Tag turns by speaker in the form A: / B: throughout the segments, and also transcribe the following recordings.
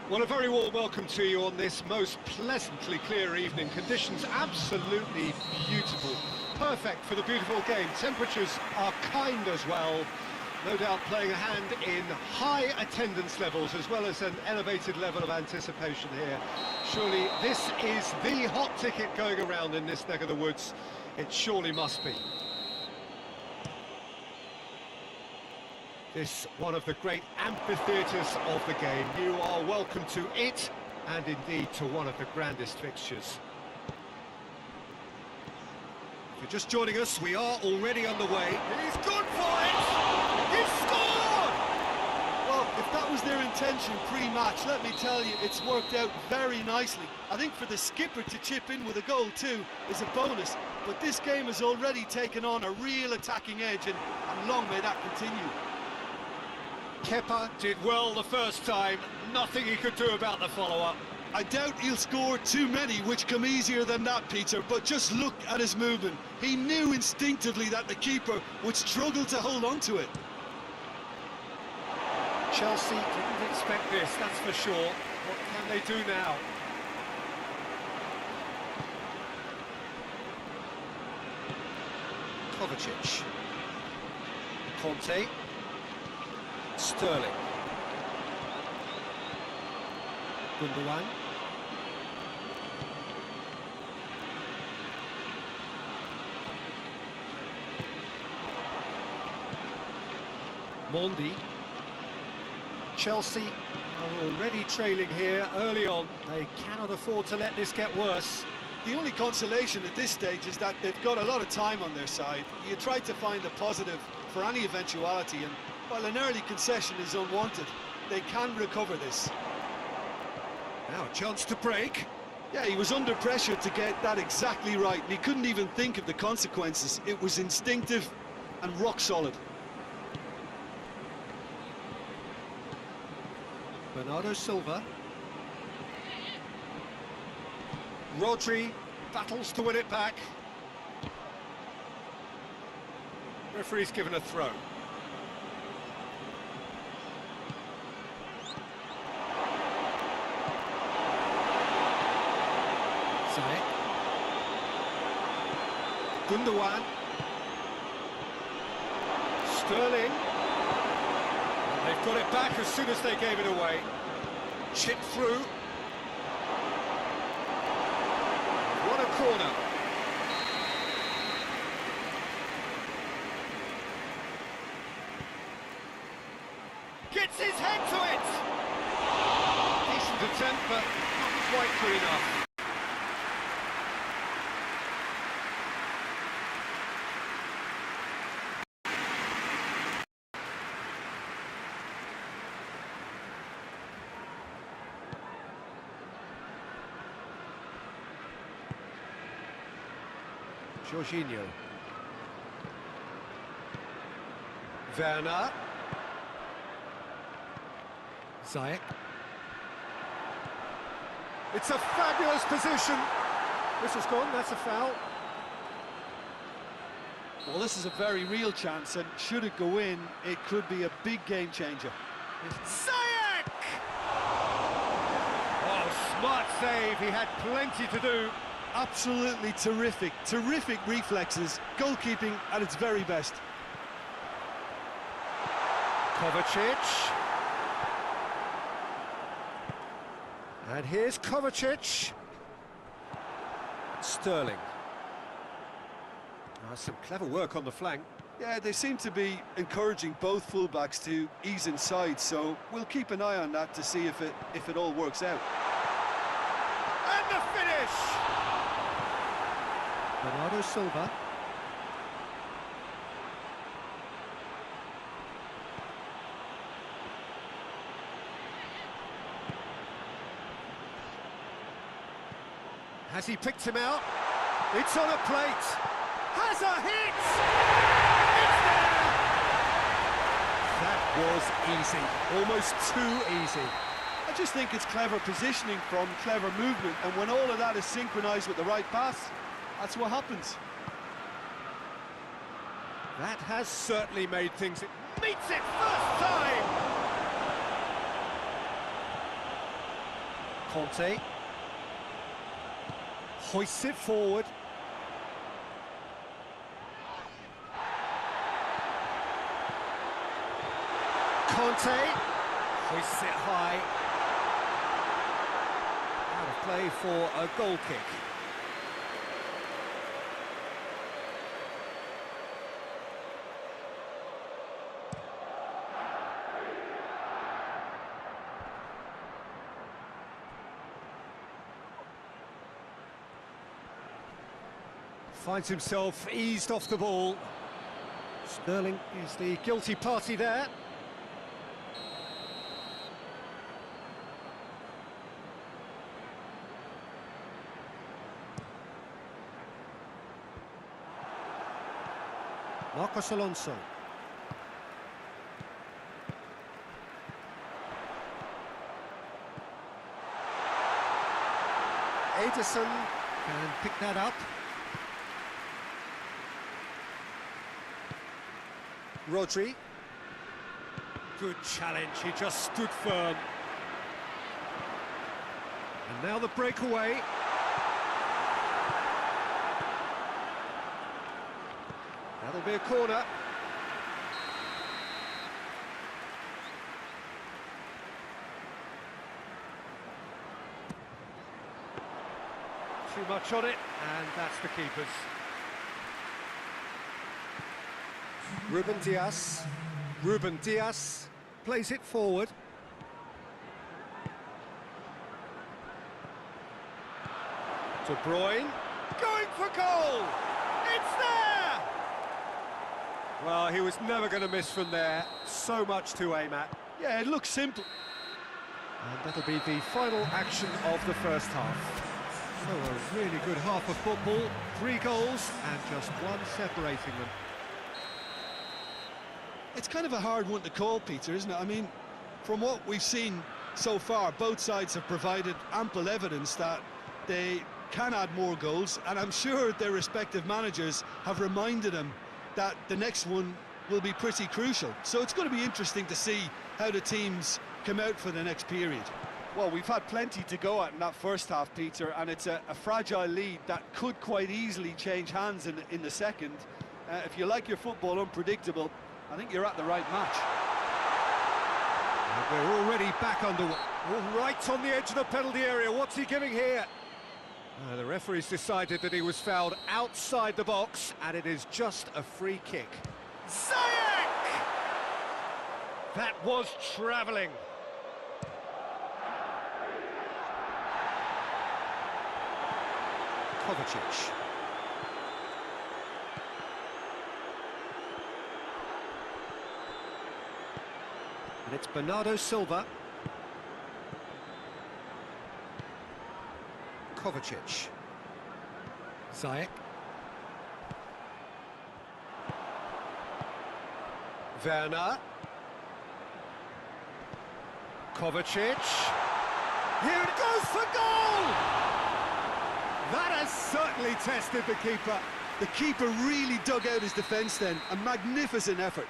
A: Well, a very warm welcome to you on this most pleasantly clear evening. Conditions absolutely beautiful. Perfect for the beautiful game. Temperatures are kind as well. No doubt playing a hand in high attendance levels as well as an elevated level of anticipation here. Surely this is the hot ticket going around in this neck of the woods. It surely must be. This one of the great amphitheatres of the game. You are welcome to it, and indeed to one of the grandest fixtures. If you're just joining us, we are already underway. He's good for it! He's scored!
B: Well, if that was their intention pre-match, let me tell you, it's worked out very nicely. I think for the skipper to chip in with a goal too is a bonus, but this game has already taken on a real attacking edge, and long may that continue.
A: Kepa did well the first time, nothing he could do about the follow-up.
B: I doubt he'll score too many which come easier than that, Peter, but just look at his movement. He knew instinctively that the keeper would struggle to hold on to it.
A: Chelsea didn't expect this, that's for sure. What can they do now? Kovacic. Conte. Sterling. Gundogan. Mondi. Chelsea are already trailing here early on. They cannot afford to let this get worse.
B: The only consolation at this stage is that they've got a lot of time on their side. You try to find a positive for any eventuality, and while an early concession is unwanted, they can recover this.
A: Now a chance to break.
B: Yeah, he was under pressure to get that exactly right, and he couldn't even think of the consequences. It was instinctive and rock solid.
A: Bernardo Silva. Rodri battles to win it back. Referee's given a throw. Gundogan. Sterling. And they've got it back as soon as they gave it away. Chip through. What a corner. Gets his head to it. Decent attempt, but not quite good enough. Jorginho. Werner. Ziyech. It's a fabulous position. This is gone, that's a foul.
B: Well, this is a very real chance, and should it go in, it could be a big game changer.
A: Ziyech! Oh, smart save, he had plenty to do.
B: Absolutely terrific reflexes, goalkeeping at its very best.
A: Kovacic. And here's Kovacic. Sterling. Some clever work on the flank.
B: Yeah, they seem to be encouraging both fullbacks to ease inside, so we'll keep an eye on that to see if it all works out.
A: And the finish! Bernardo Silva. Has he picked him out? It's on a plate. Has a hit! It's there! That was easy. Almost too easy.
B: I just think it's clever positioning from clever movement, and when all of that is synchronised with the right pass, that's what happens.
A: That has certainly made things... It meets it first time! Conte. Hoists it forward. Conte. Hoists it high. Out of play for a goal kick. Finds himself eased off the ball. Sterling is the guilty party there. Marcos Alonso. Ederson can pick that up. Rodri. Good challenge, he just stood firm. And now the breakaway. That'll be a corner. Too much on it, and that's the keeper's. Ruben Diaz plays it forward. De Bruyne, going for goal! It's there! Well, he was never going to miss from there. So much to aim at.
B: Yeah, it looks simple.
A: And that'll be the final action of the first half. So a really good half of football. 3 goals and just one separating them.
B: It's kind of a hard one to call, Peter, isn't it? I mean, from what we've seen so far, both sides have provided ample evidence that they can add more goals, and I'm sure their respective managers have reminded them that the next one will be pretty crucial. So it's going to be interesting to see how the teams come out for the next period.
C: Well, we've had plenty to go at in that first half, Peter, and it's a fragile lead that could quite easily change hands in the second. If you like your football unpredictable, I think you're at the right match.
A: And we're already back underway. Right on the edge of the penalty area. What's he giving here? The referee's decided that he was fouled outside the box, and it is just a free kick. Ziyech! That was travelling. Kovacic. And it's Bernardo Silva. Kovacic. Ziyech. Werner. Kovacic. Here it goes for goal! That has certainly tested the keeper.
B: The keeper really dug out his defence then. A magnificent effort.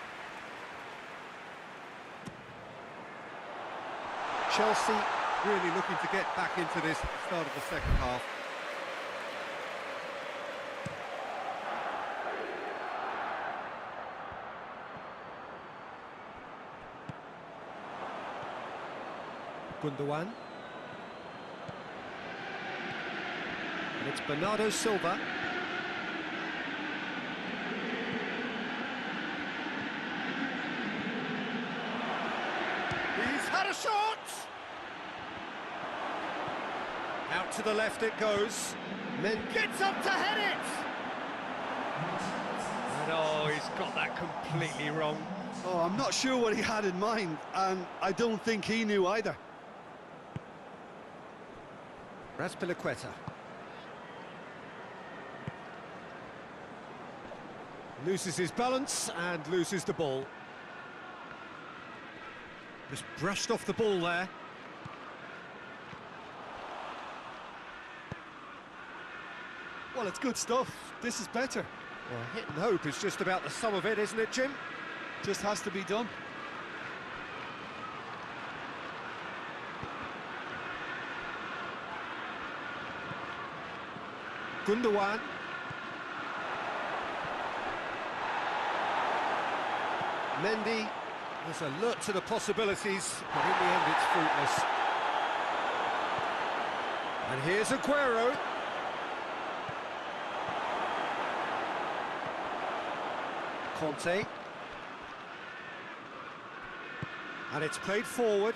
A: Chelsea really looking to get back into this at the start of the second half. Gundogan. And it's Bernardo Silva. He's had a shot! Out to the left it goes. Then gets up to head it! And oh, he's got that completely wrong.
B: Oh, I'm not sure what he had in mind, and I don't think he knew either.
A: Raspilicueta. Loses his balance and loses the ball. Just brushed off the ball there.
B: Well, it's good stuff. This is better.
A: Well, hit and hope is just about the sum of it, isn't it, Jim?
B: Just has to be done.
A: Gundogan. Mendy was alert to the possibilities, but in the end it's fruitless. And here's Aguero. Conte. And it's played forward.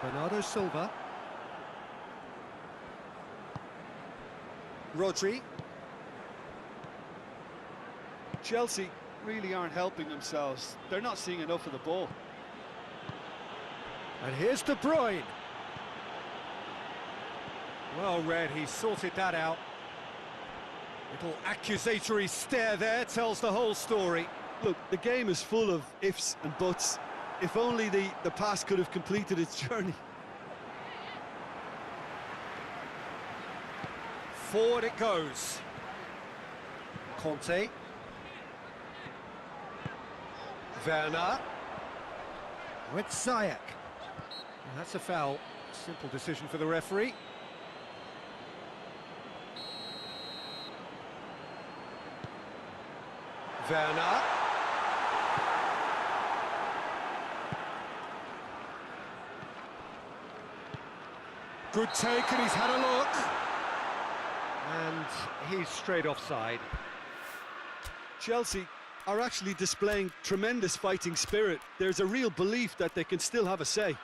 A: Bernardo Silva. Rodri.
C: Chelsea really aren't helping themselves. They're not seeing enough of the ball.
A: And here's De Bruyne. Well read, he sorted that out. Little accusatory stare there tells the whole story.
C: Look, the game is full of ifs and buts. If only the pass could have completed its journey.
A: Forward it goes. Conte. Werner. With Ziyech. And that's a foul. Simple decision for the referee. Werner. Good take, and he's had a look. And he's straight offside.
C: Chelsea are actually displaying tremendous fighting spirit. There's a real belief that they can still have a say.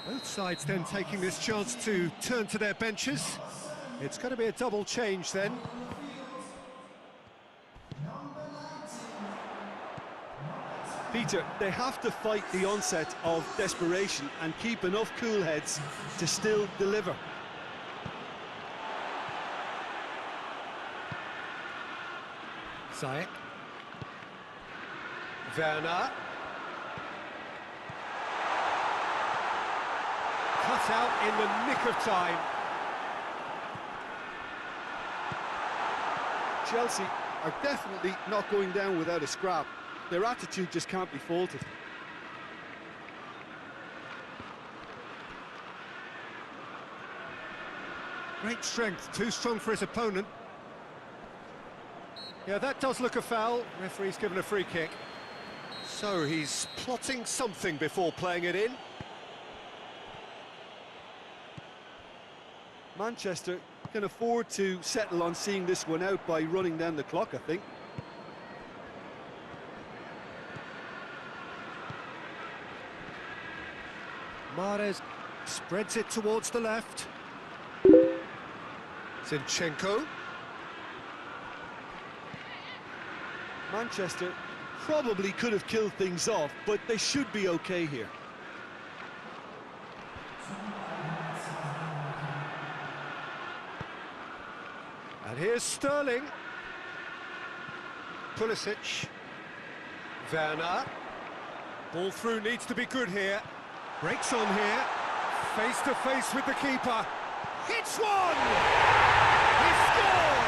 A: Both sides then taking this chance to turn to their benches. It's going to be a double change then.
C: Peter, they have to fight the onset of desperation and keep enough cool heads to still deliver.
A: Ziyech. Werner. Cut out in the nick of time.
C: Chelsea are definitely not going down without a scrap. Their attitude just can't be faulted.
A: Great strength, too strong for his opponent. Yeah, that does look a foul. Referee's given a free kick. So he's plotting something before playing it in.
C: Manchester can afford to settle on seeing this one out by running down the clock, I think.
A: Mahrez spreads it towards the left. Zinchenko.
C: Manchester probably could have killed things off, but they should be okay here.
A: And here's Sterling. Pulisic. Werner. Ball through needs to be good here. Breaks on here. Face to face with the keeper. Hits one! He scored!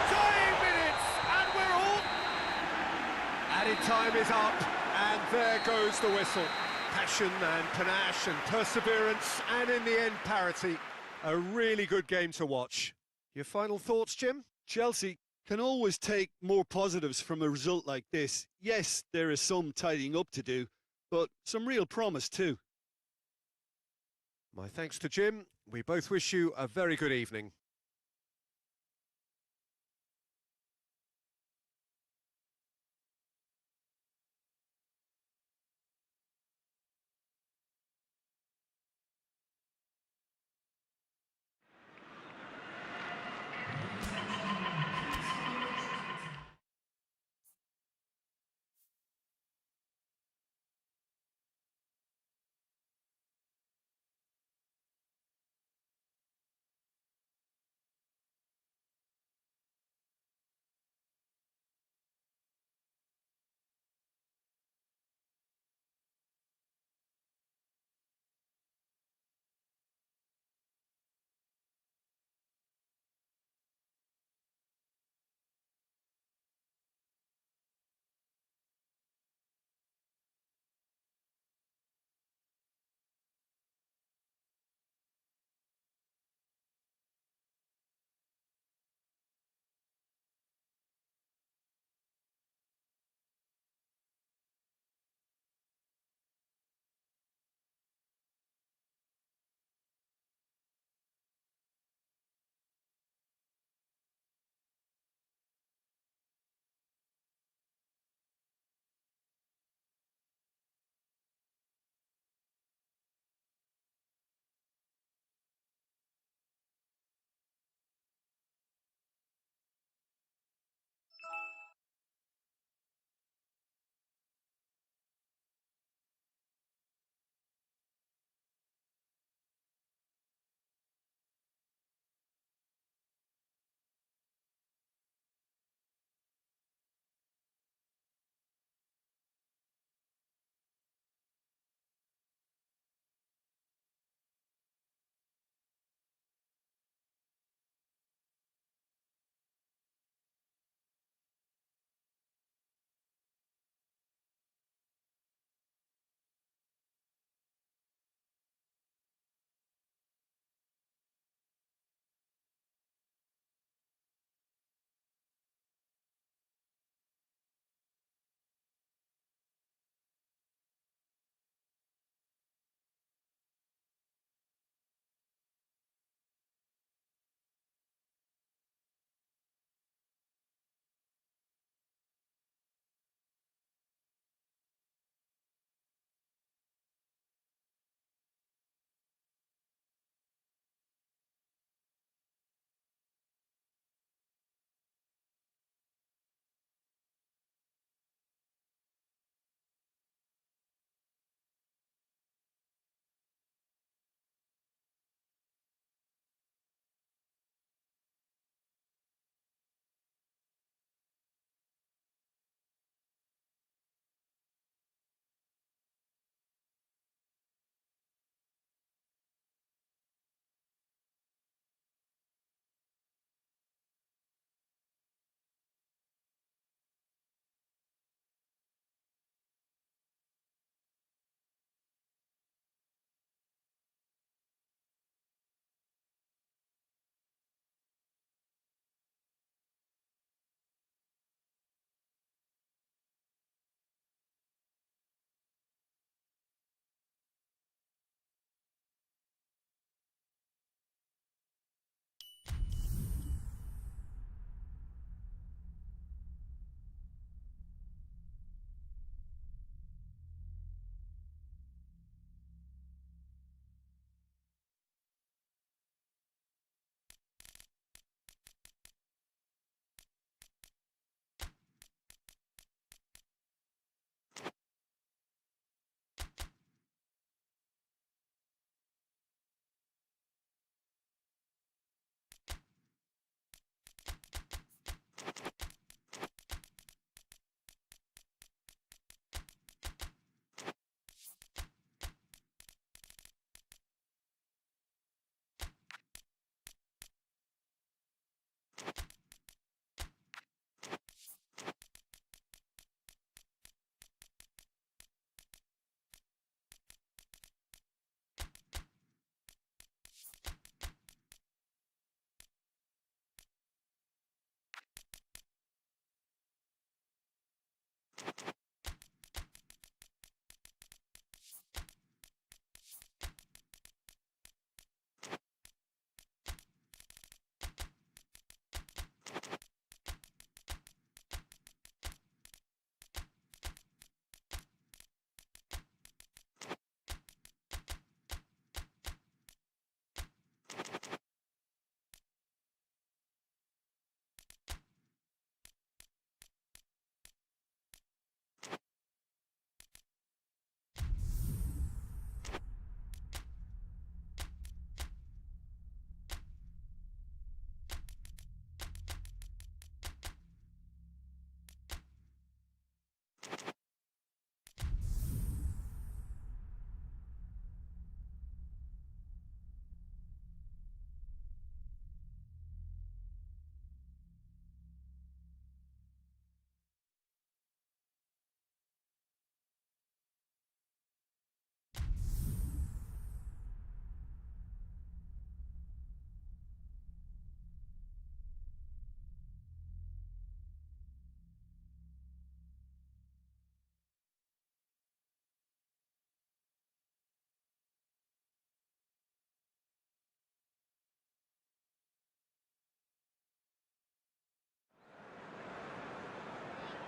A: Dying minutes, and we're all... Added time is up, and there goes the whistle. Passion and panache and perseverance, and in the end, parity. A really good game to watch. Your final thoughts, Jim?
C: Chelsea can always take more positives from a result like this. Yes, there is some tidying up to do, but some real promise too.
A: My thanks to Jim. We both wish you a very good evening.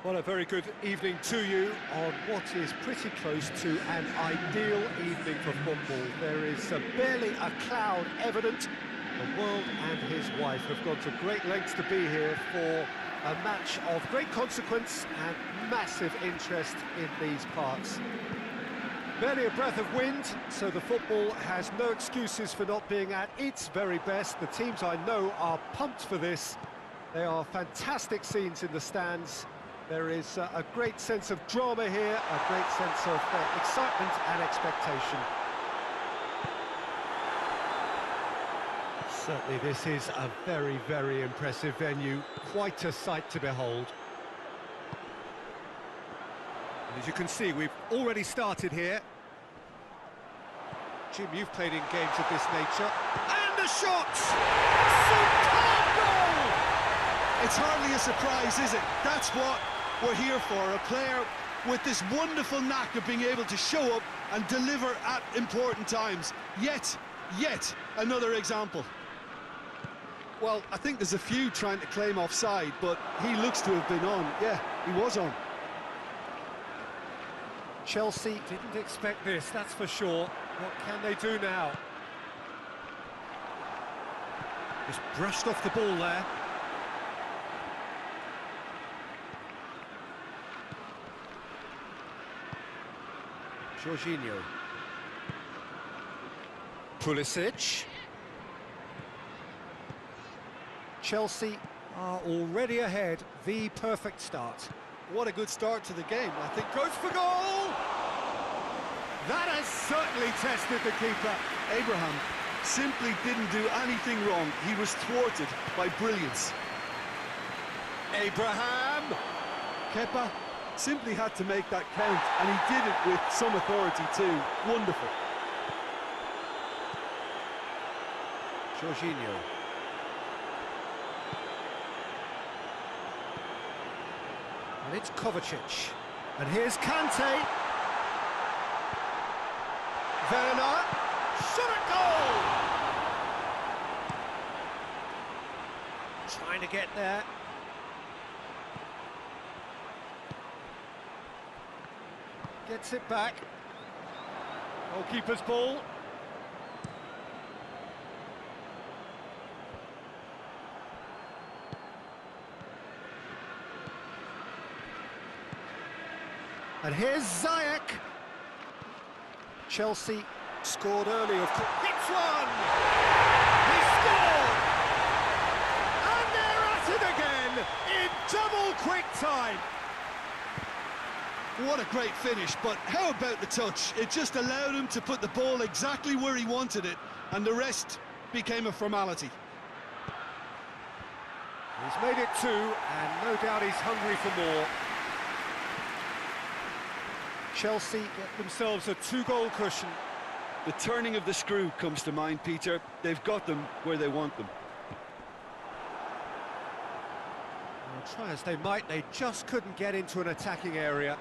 A: Well, a very good evening to you on what is pretty close to an ideal evening for football. There is barely a cloud evident. The world and his wife have gone to great lengths to be here for a match of great consequence and massive interest in these parts. Barely a breath of wind, so the football has no excuses for not being at its very best. The teams I know are pumped for this. They are fantastic scenes in the stands. There is a great sense of drama here, a great sense of excitement and expectation. Certainly this is a very, very impressive venue, quite a sight to behold. And as you can see, we've already started here. Jim, you've played in games of this nature. And the shot! Superb goal!
B: It's hardly a surprise, is it? That's what we're here for, a player with this wonderful knack of being able to show up and deliver at important times. Yet another example. Well, I think there's a few trying to claim offside, but he looks to have been on. Yeah, he was on.
A: Chelsea didn't expect this, that's for sure. What can they do now? Just brushed off the ball there. Jorginho. Pulisic. Chelsea are already ahead, the perfect start.
B: What a good start to the game, I think.
A: Goes for goal! That has certainly tested the keeper.
B: Abraham simply didn't do anything wrong. He was thwarted by brilliance.
A: Abraham!
B: Kepa simply had to make that count, and he did it with some authority too. Wonderful.
A: Jorginho. And it's Kovacic. And here's Kante. Werner. Shot at goal! Trying to get there. Gets it back. Goalkeeper's ball. And here's Ziyech. Chelsea scored early, of course. Hits one! He scored! And they're at it again in double quick time.
B: What a great finish, but how about the touch? It just allowed him to put the ball exactly where he wanted it, and the rest became a formality.
A: He's made it two, and no doubt he's hungry for more. Chelsea get themselves a two-goal cushion.
C: The turning of the screw comes to mind, Peter. They've got them where they want them.
A: Well, try as they might, they just couldn't get into an attacking area.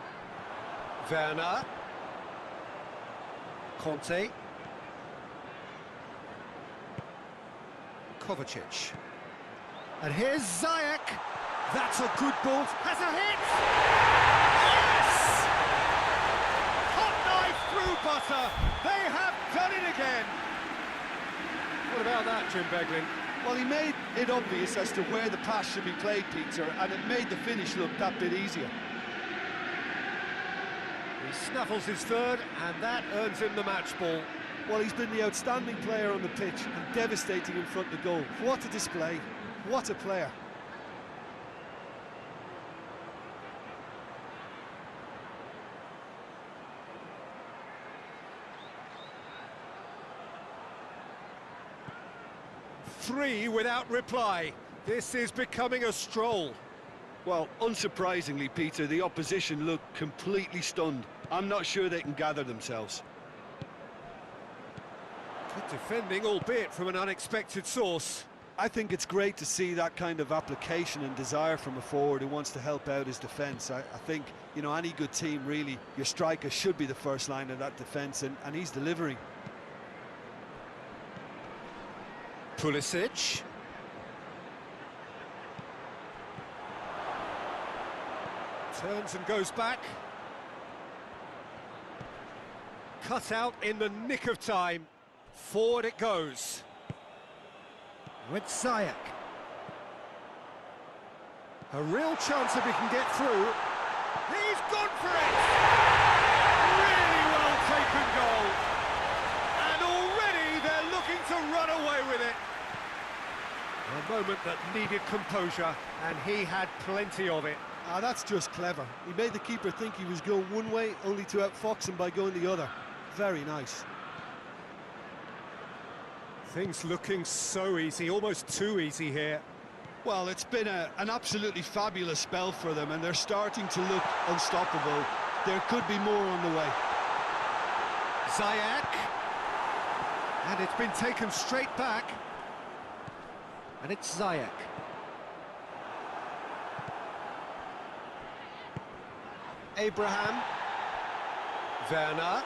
A: Werner. Conte. Kovacic. And here's Ziyech. That's a good ball. Has a hit! Yes! Hot knife through butter. They have done it again. What about that, Jim Beglin?
C: Well, he made it obvious as to where the pass should be played, Peter, and it made the finish look that bit easier.
A: He snaffles his third, and that earns him the match ball.
C: Well, he's been the outstanding player on the pitch and devastating in front of the goal. What a display. What a player.
A: Three without reply. This is becoming a stroll.
C: Well, unsurprisingly, Peter, the opposition look completely stunned. I'm not sure they can gather themselves.
A: Good defending, albeit from an unexpected source.
C: I think it's great to see that kind of application and desire from a forward who wants to help out his defence. I think, you know, any good team, really, your striker should be the first line of that defence, and he's delivering.
A: Pulisic. Turns and goes back. Cut out in the nick of time. Forward it goes. With Ziyech. A real chance if he can get through. He's gone for it! Really well taken goal. And already they're looking to run away with it. A moment that needed composure, and he had plenty of it.
C: Ah, that's just clever. He made the keeper think he was going one way, only to outfox him by going the other. Very nice.
A: Things looking so easy, almost too easy here.
C: Well, it's been an absolutely fabulous spell for them, and they're starting to look unstoppable. There could be more on the way.
A: Ziyech. And it's been taken straight back. And it's Ziyech. Abraham. Werner.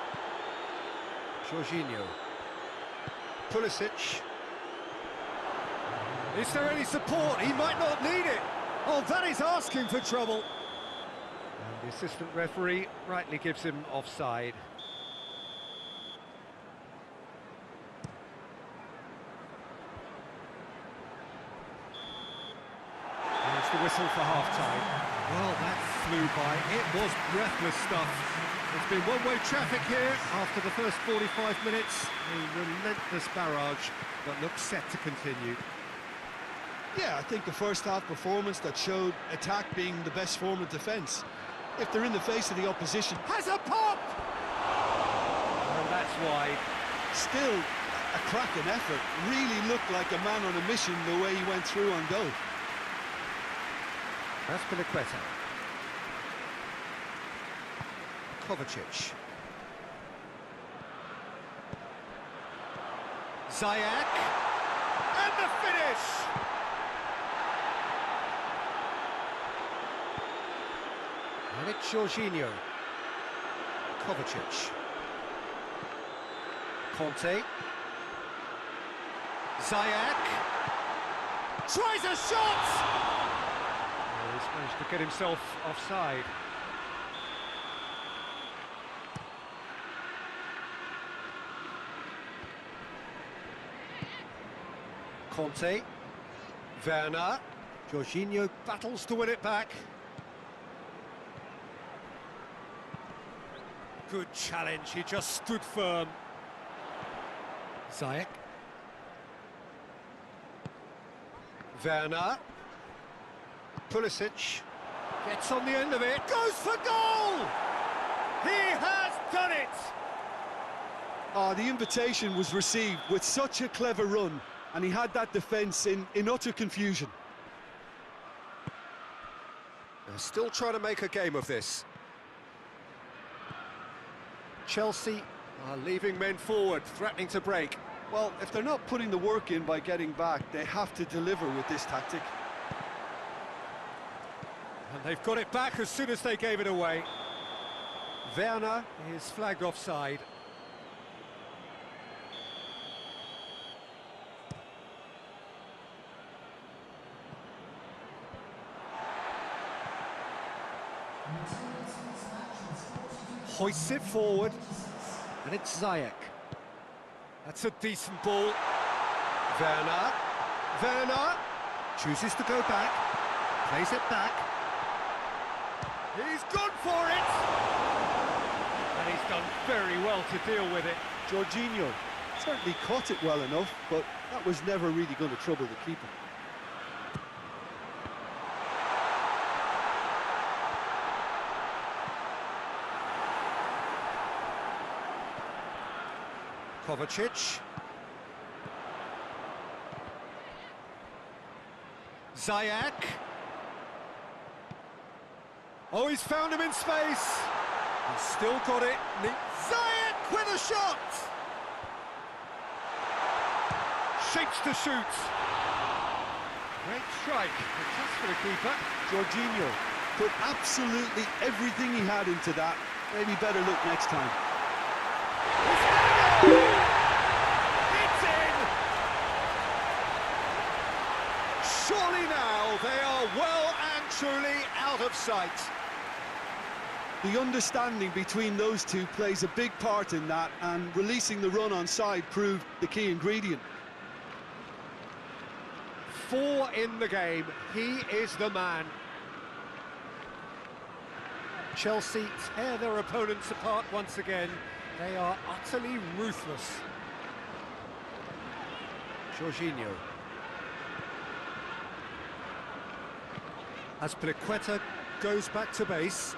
A: Jorginho. Pulisic. Is there any support? He might not need it. Oh, that is asking for trouble. And the assistant referee rightly gives him offside. There's the whistle for half-time. Well, that flew by. It was breathless stuff. It's been one-way traffic here after the first 45 minutes. A relentless barrage that looks set to continue.
C: Yeah, I think the first half performance that showed attack being the best form of defence. If they're in the face of the opposition...
A: Has a pop! And that's wide.
C: Still a cracking effort. Really looked like a man on a mission the way he went through on goal.
A: That's Piliqueta. Kovacic. Ziyech. And the finish! And it's Jorginho. Kovacic. Conte. Ziyech. Tries a shot! Oh, he's managed to get himself offside. Conte. Werner. Jorginho battles to win it back. Good challenge, he just stood firm. Ziyech. Werner. Pulisic. Gets on the end of it. Goes for goal! He has done it!
C: Oh, the invitation was received with such a clever run, and he had that defence in utter confusion.
A: They're still trying to make a game of this. Chelsea are leaving men forward, threatening to break.
C: Well, if they're not putting the work in by getting back, they have to deliver with this tactic.
A: And they've got it back as soon as they gave it away. Werner is flagged offside. Hoists it forward, and it's Ziyech. That's a decent ball. Werner chooses to go back, plays it back. He's gone for it! And he's done very well to deal with it.
C: Jorginho certainly caught it well enough, but that was never really going to trouble the keeper.
A: Kovacic. Ziyech. Oh, he's found him in space. He's still got it. Ziyech with a shot. Shapes to shoot. Great strike. A test for the keeper.
C: Jorginho put absolutely everything he had into that. Maybe better look next time.
A: It's in! Surely now they are well and truly out of sight.
C: The understanding between those two plays a big part in that, and releasing the run on side proved the key ingredient.
A: 4 in the game. He is the man. Chelsea tear their opponents apart once again. They are utterly ruthless. Jorginho. Azpilicueta goes back to base.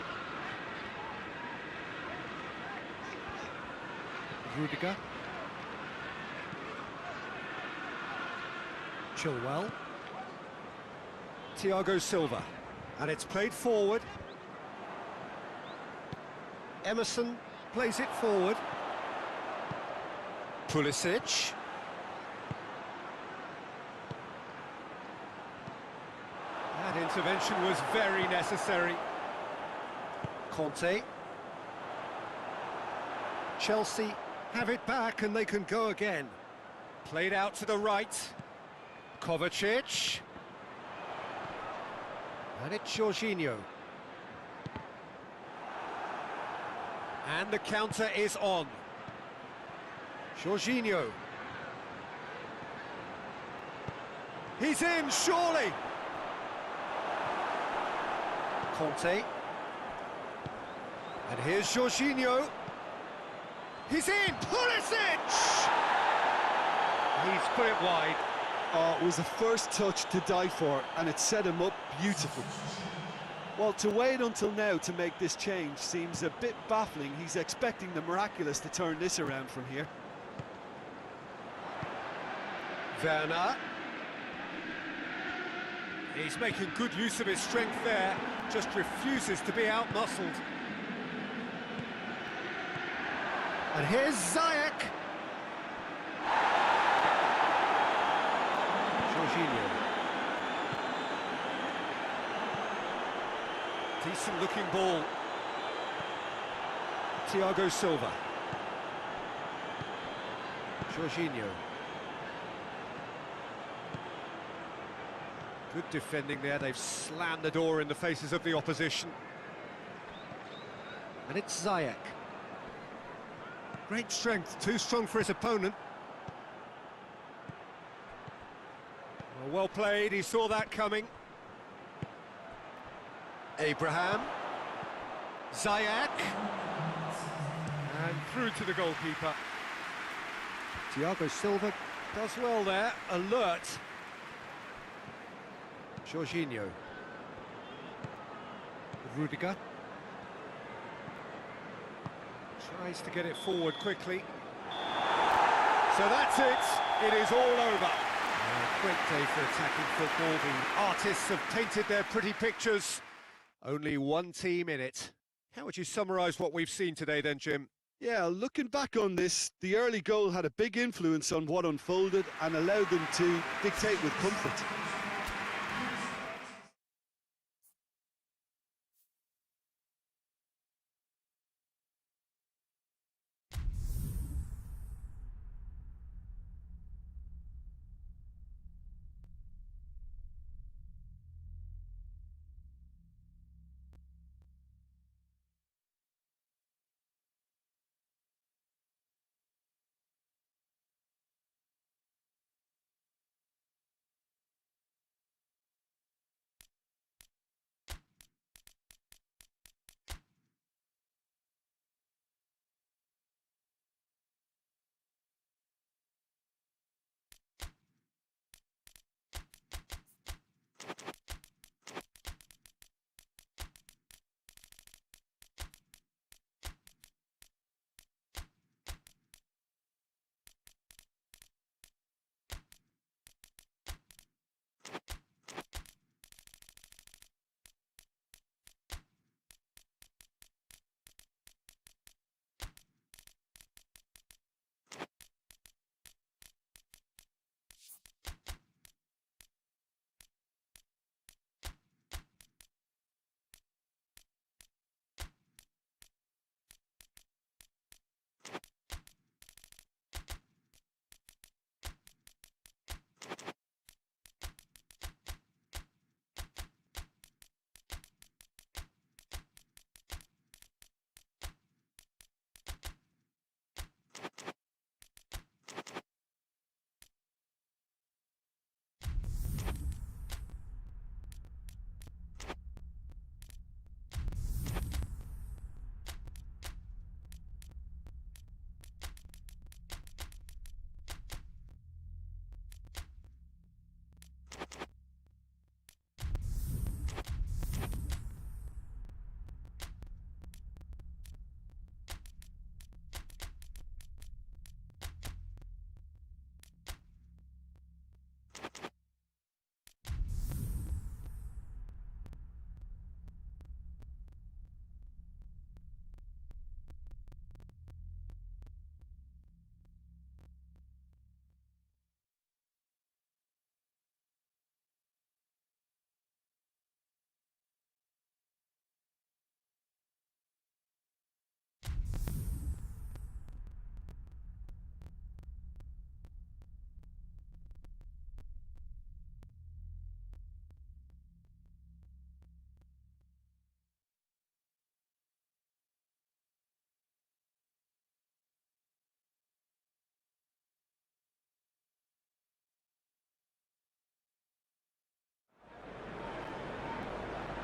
A: Rudiger. Chilwell. Thiago Silva. And it's played forward. Emerson plays it forward. Pulisic. That intervention was very necessary. Conte. Chelsea have it back and they can go again. Played out to the right. Kovacic. And it's Jorginho. And the counter is on. Jorginho. He's in, surely. Conte. And here's Jorginho. He's in, Pulisic! He's put it wide.
C: Oh, it was the first touch to die for, and it set him up beautifully. Well, to wait until now to make this change seems a bit baffling. He's expecting the miraculous to turn this around from here.
A: Werner. He's making good use of his strength there, just refuses to be out-muscled. And here's Ziyech. Jorginho. Decent-looking ball. Thiago Silva. Jorginho. Good defending there. They've slammed the door in the faces of the opposition. And it's Ziyech. Great strength, too strong for his opponent. Well played, he saw that coming. Abraham. Ziyech. And through to the goalkeeper. Thiago Silva does well there, alert. Jorginho. Rudiger. Tries to get it forward quickly. So that's it. It is all over. A great day for attacking football. The artists have painted their pretty pictures. Only one team in it. How would you summarise what we've seen today then, Jim?
C: Yeah, looking back on this, the early goal had a big influence on what unfolded and allowed them to dictate with comfort.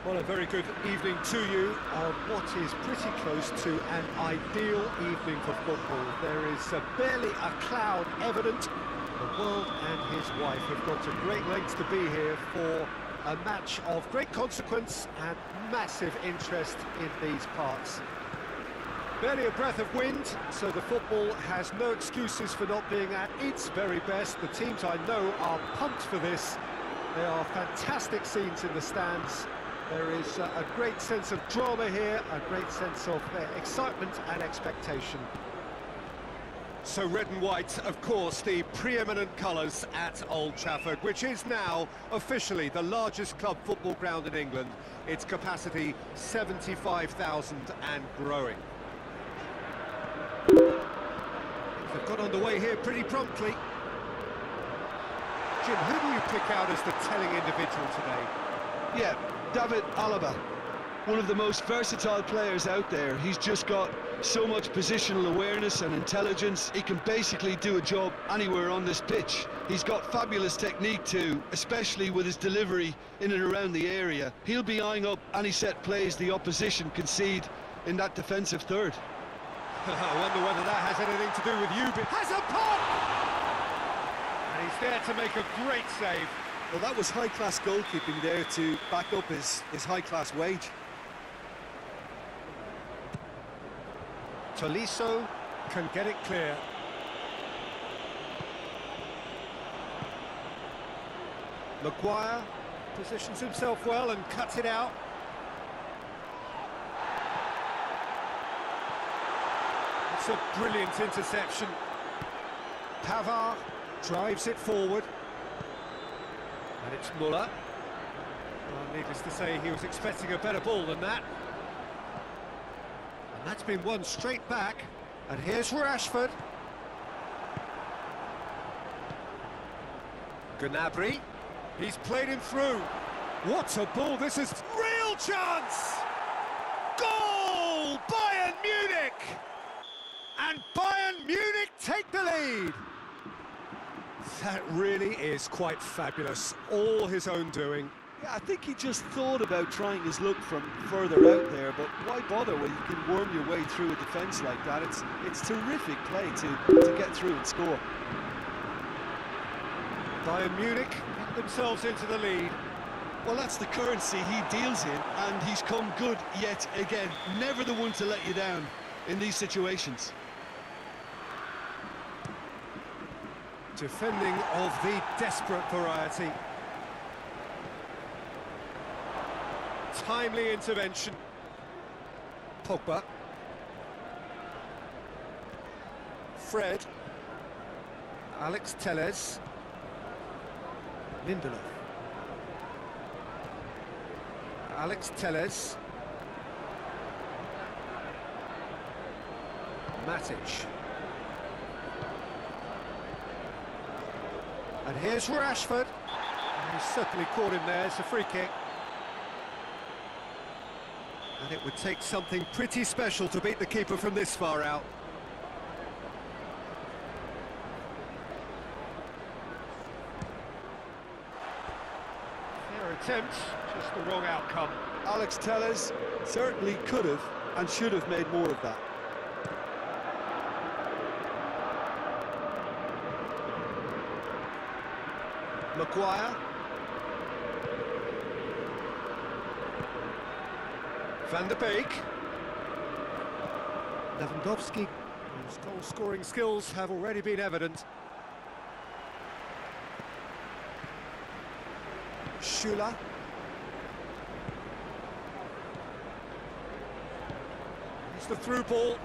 A: Well, a very good evening to you on what is pretty close to an ideal evening for football. There is barely a cloud evident. The world and his wife have gone to great lengths to be here for a match of great consequence and massive interest in these parts. Barely a breath of wind, so the football has no excuses for not being at its very best. The teams I know are pumped for this. There are fantastic scenes in the stands. There is a great sense of drama here, a great sense of excitement and expectation. So red and white, of course, the preeminent colours at Old Trafford, which is now officially the largest club football ground in England. Its capacity 75,000 and growing. They've got underway here pretty promptly. Jim, who do you pick out as the telling individual today?
C: Yeah, David Alaba, one of the most versatile players out there. He's just got so much positional awareness and intelligence. He can basically do a job anywhere on this pitch. He's got fabulous technique too, especially with his delivery in and around the area. He'll be eyeing up any set plays the opposition concede in that defensive third.
A: I wonder whether that has anything to do with you, but has a pop! And he's there to make a great save.
C: Well, that was high-class goalkeeping there to back up his high-class wage.
A: Tolisso can get it clear. Maguire positions himself well and cuts it out. That's a brilliant interception. Pavard drives it forward. And it's Muller. Well, needless to say, he was expecting a better ball than that. And that's been won straight back. And here's Rashford. Gnabry. He's played him through. What a ball, this is real chance! Goal! Bayern Munich! And Bayern Munich take the lead! That really is quite fabulous, all his own doing.
C: Yeah, I think he just thought about trying his luck from further out there, but why bother when you can worm your way through a defence like that? It's terrific play to get through and score.
A: Bayern Munich get themselves into the lead.
B: Well, that's the currency he deals in, and he's come good yet again. Never the one to let you down in these situations.
A: Defending of the desperate variety. Timely intervention. Pogba. Fred. Alex Telles. Lindelof. Alex Telles. Matic. And here's Rashford. He's certainly caught him there. It's a free kick. And it would take something pretty special to beat the keeper from this far out. Fair attempt, just the wrong outcome.
C: Alex Telles certainly could have and should have made more of that.
A: Maguire. Van der Beek. Lewandowski, whose goal-scoring skills have already been evident. Schüller. It's the through ball.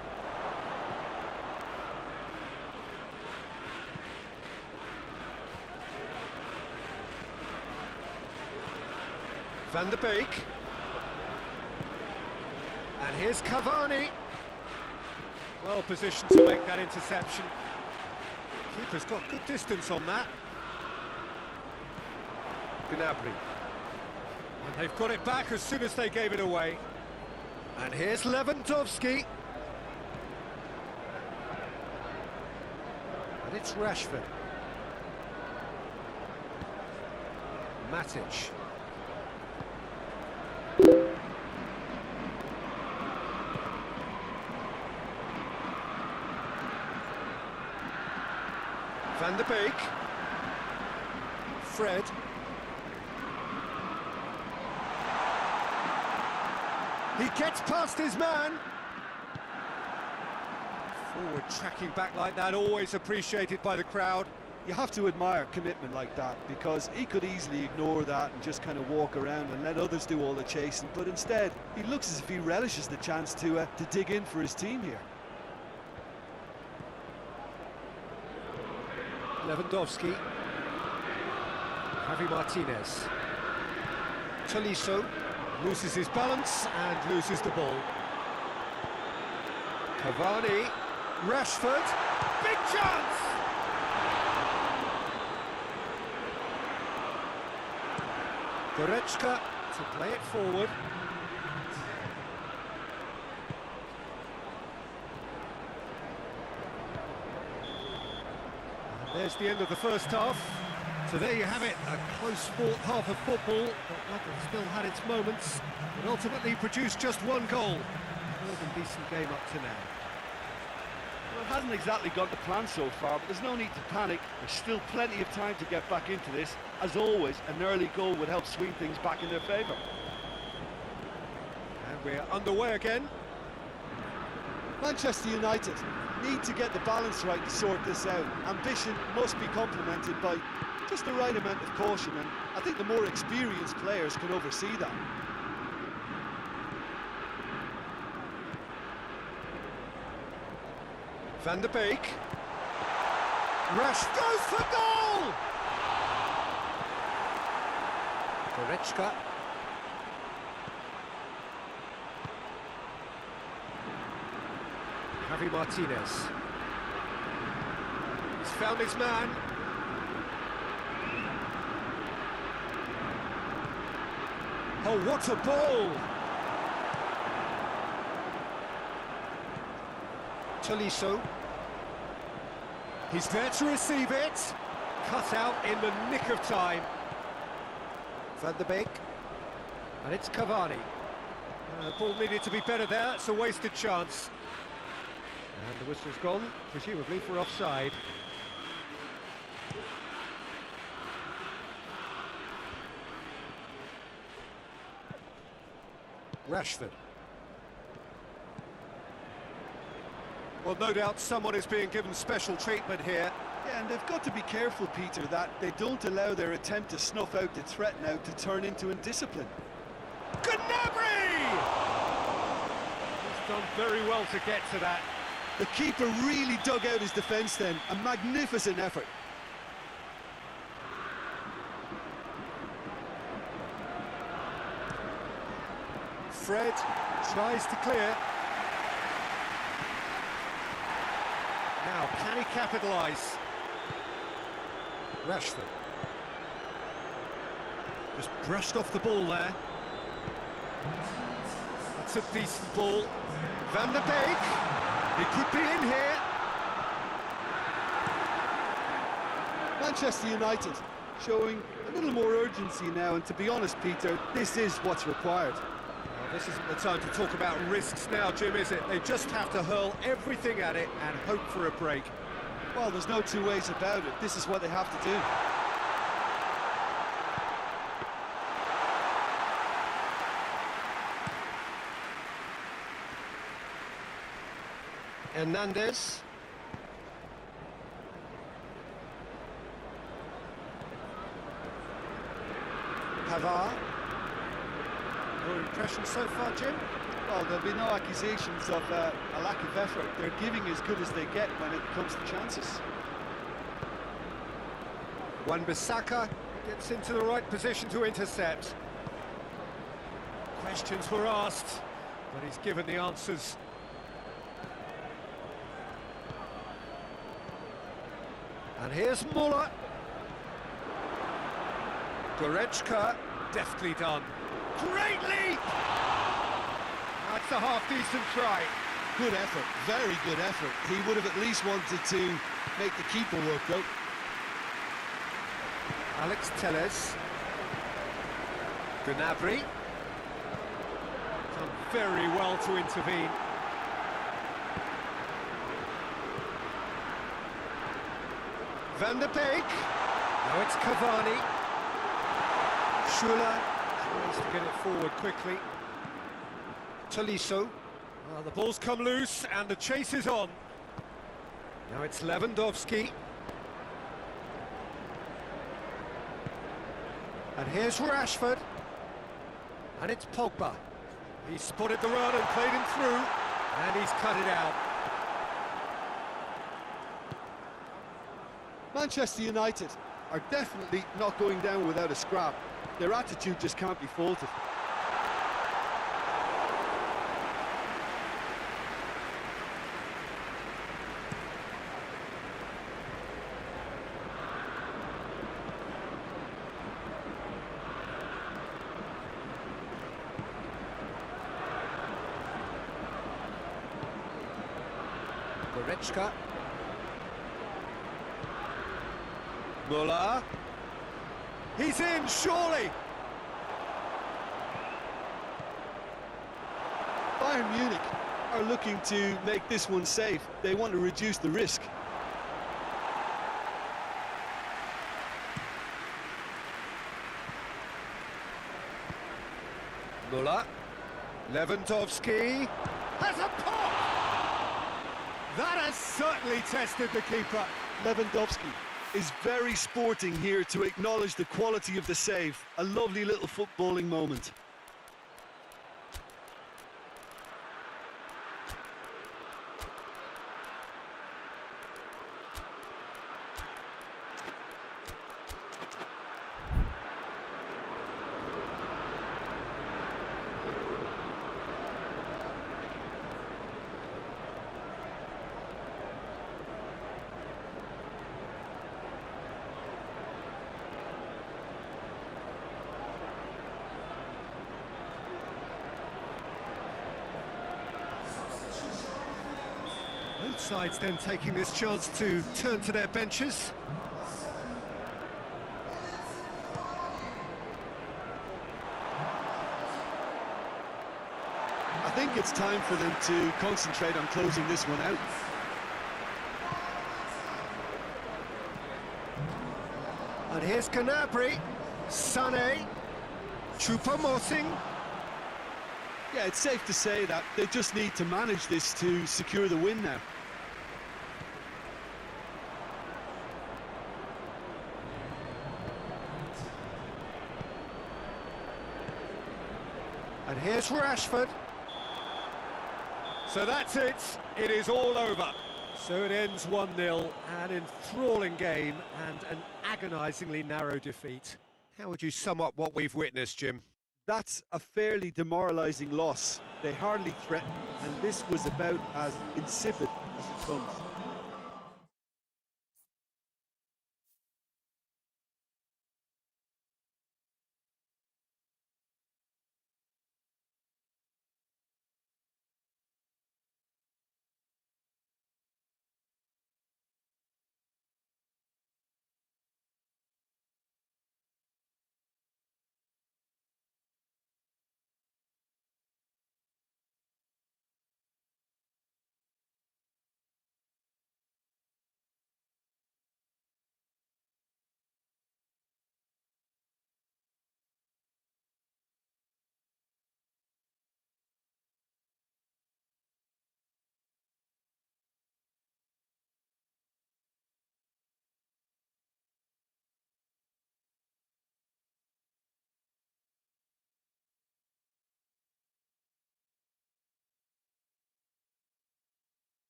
A: Van der Beek. And here's Cavani. Well positioned to make that interception. Keeper's got good distance on that. Gnabry. And they've got it back as soon as they gave it away. And here's Lewandowski. And it's Rashford. Matic. Van der Beek. Fred. He gets past his man. Forward tracking back like that, always appreciated by the crowd.
C: You have to admire commitment like that, because he could easily ignore that and just kind of walk around and let others do all the chasing, but instead he looks as if he relishes the chance to dig in for his team here.
A: Lewandowski. Javi Martinez. Tolisso loses his balance and loses the ball. Cavani. Rashford. Big chance! Goretzka to play it forward. There's the end of the first half. So there you have it, a close-fought half of football, but London still had its moments, but ultimately produced just one goal. More than decent game up to now.
C: Well, it hasn't exactly got the plan so far, but there's no need to panic. There's still plenty of time to get back into this. As always, an early goal would help swing things back in their favour.
A: And we're underway again.
B: Manchester United need to get the balance right to sort this out. Ambition must be complemented by just the right amount of caution, and I think the more experienced players can oversee that.
A: Van der Beek. Rush goes for goal! Goretzka. Javi Martinez. He's found his man. Oh, what a ball! Tolisso. He's there to receive it. Cut out in the nick of time. Van der Beek. And it's Cavani. The ball needed to be better there. It's a wasted chance. And the whistle's gone, presumably for offside. Rashford. Well, no doubt someone is being given special treatment here.
C: Yeah, and they've got to be careful, Peter, that they don't allow their attempt to snuff out the threat now to turn into indiscipline.
A: Gnabry! He's done very well to get to that.
C: The keeper really dug out his defence then. A magnificent effort.
A: Fred tries to clear. Now, can he capitalise? Rashford. Just brushed off the ball there. That's a decent ball. Van der Beek. He could be in here.
C: Manchester United showing a little more urgency now, and to be honest, Peter, this is what's required.
A: Well, this isn't the time to talk about risks now, Jim, is it? They just have to hurl everything at it and hope for a break.
C: Well, there's no two ways about it. This is what they have to do.
A: Hernandez. Pavard. Your impression so far, Jim?
C: Well, there'll be no accusations of a lack of effort. They're giving as good as they get when it comes to chances.
A: Wan-Bissaka gets into the right position to intercept. Questions were asked, but he's given the answers. And here's Muller. Goretzka, deftly done. Great leap! That's a half-decent try.
C: Good effort, very good effort. He would have at least wanted to make the keeper work out.
A: Alex Telles. Gnabry. Done very well to intervene. Van der Beek. Now it's Cavani. Schuller tries to get it forward quickly. Tolisso. Well, the ball's come loose and the chase is on. Now it's Lewandowski. And here's Rashford. And it's Pogba. He spotted the run and played him through. And he's cut it out.
C: Manchester United are definitely not going down without a scrap. Their attitude just can't be faulted.
A: Goretzka. Muller. He's in, surely!
C: Bayern Munich are looking to make this one safe. They want to reduce the risk.
A: Muller. Lewandowski. Has a pop! That has certainly tested the keeper.
C: Lewandowski is very sporting here to acknowledge the quality of the save. A lovely little footballing moment.
A: Both sides then taking this chance to turn to their benches.
C: I think it's time for them to concentrate on closing this one out.
A: And here's Gnabry, Sané, Choupo-Moting.
C: Yeah, it's safe to say that they just need to manage this to secure the win now.
A: And here's Rashford. So that's it. It is all over. So it ends 1-0, an enthralling game and an agonisingly narrow defeat. How would you sum up what we've witnessed, Jim?
C: That's a fairly demoralising loss. They hardly threatened, and this was about as insipid as it comes.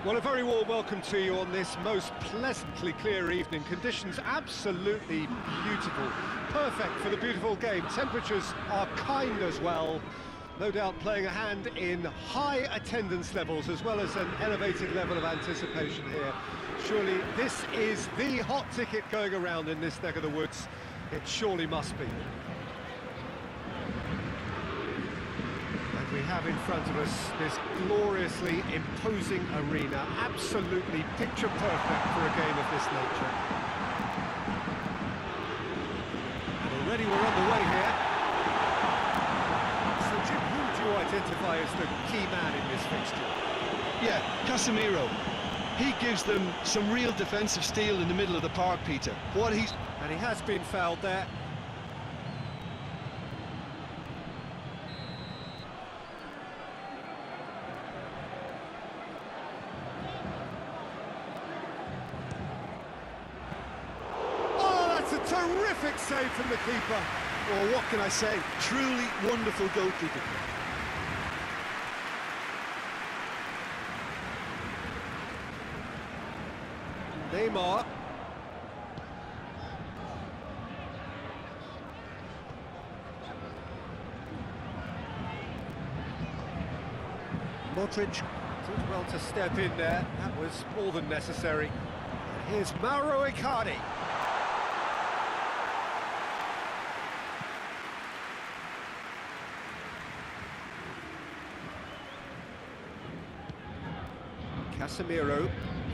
A: Well, a very warm welcome to you on this most pleasantly clear evening. Conditions absolutely beautiful. Perfect for the beautiful game. Temperatures are kind as well. No doubt playing a hand in high attendance levels as well as an elevated level of anticipation here. Surely this is the hot ticket going around in this neck of the woods. It surely must be. We have in front of us this gloriously imposing arena, absolutely picture perfect for a game of this nature. And already we're underway here. So Jim, who would you identify as the key man in this fixture?
B: Yeah, Casemiro. He gives them some real defensive steel in the middle of the park, Peter.
A: And he has been fouled there. Terrific save from the keeper.
B: Well, what can I say? Truly wonderful goalkeeping.
A: Neymar. Modric did well to step in there. That was more than necessary. And here's Mauro Icardi.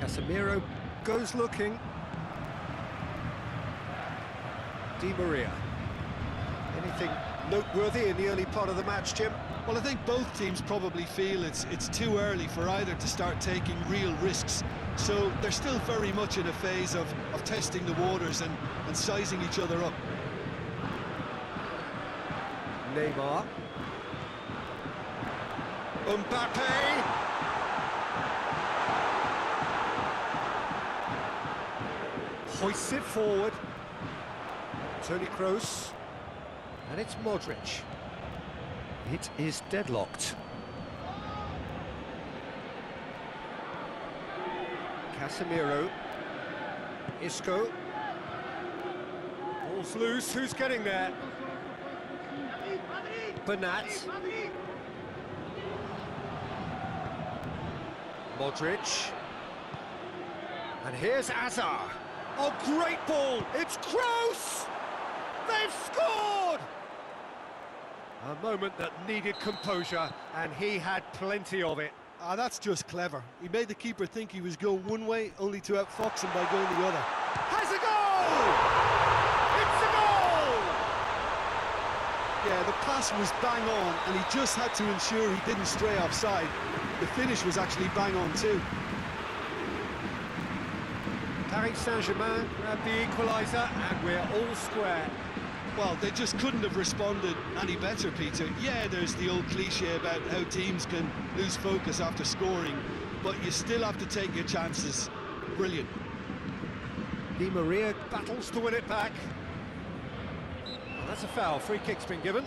A: Casemiro goes looking. Di Maria. Anything noteworthy in the early part of the match, Jim?
B: Well, I think both teams probably feel it's too early for either to start taking real risks. So they're still very much in a phase of testing the waters and sizing each other up.
A: Neymar. Mbappe. Hoists it forward. Toni Kroos. And it's Modric. It is deadlocked. Casemiro. Isco. Ball's loose. Who's getting there? Bernat. Modric. And here's Hazard. Oh, great ball! It's Kroos! They've scored! A moment that needed composure, and he had plenty of it.
B: That's just clever. He made the keeper think he was going one way, only to outfox him by going the other.
A: Has a goal! It's a goal!
B: Yeah, the pass was bang on, and he just had to ensure he didn't stray offside. The finish was actually bang on too.
A: Paris Saint-Germain grabbed the equaliser, and we're all square.
B: Well, they just couldn't have responded any better, Peter. Yeah, there's the old cliche about how teams can lose focus after scoring, but you still have to take your chances. Brilliant.
A: Di Maria battles to win it back. Well, that's a foul. Free kick's been given.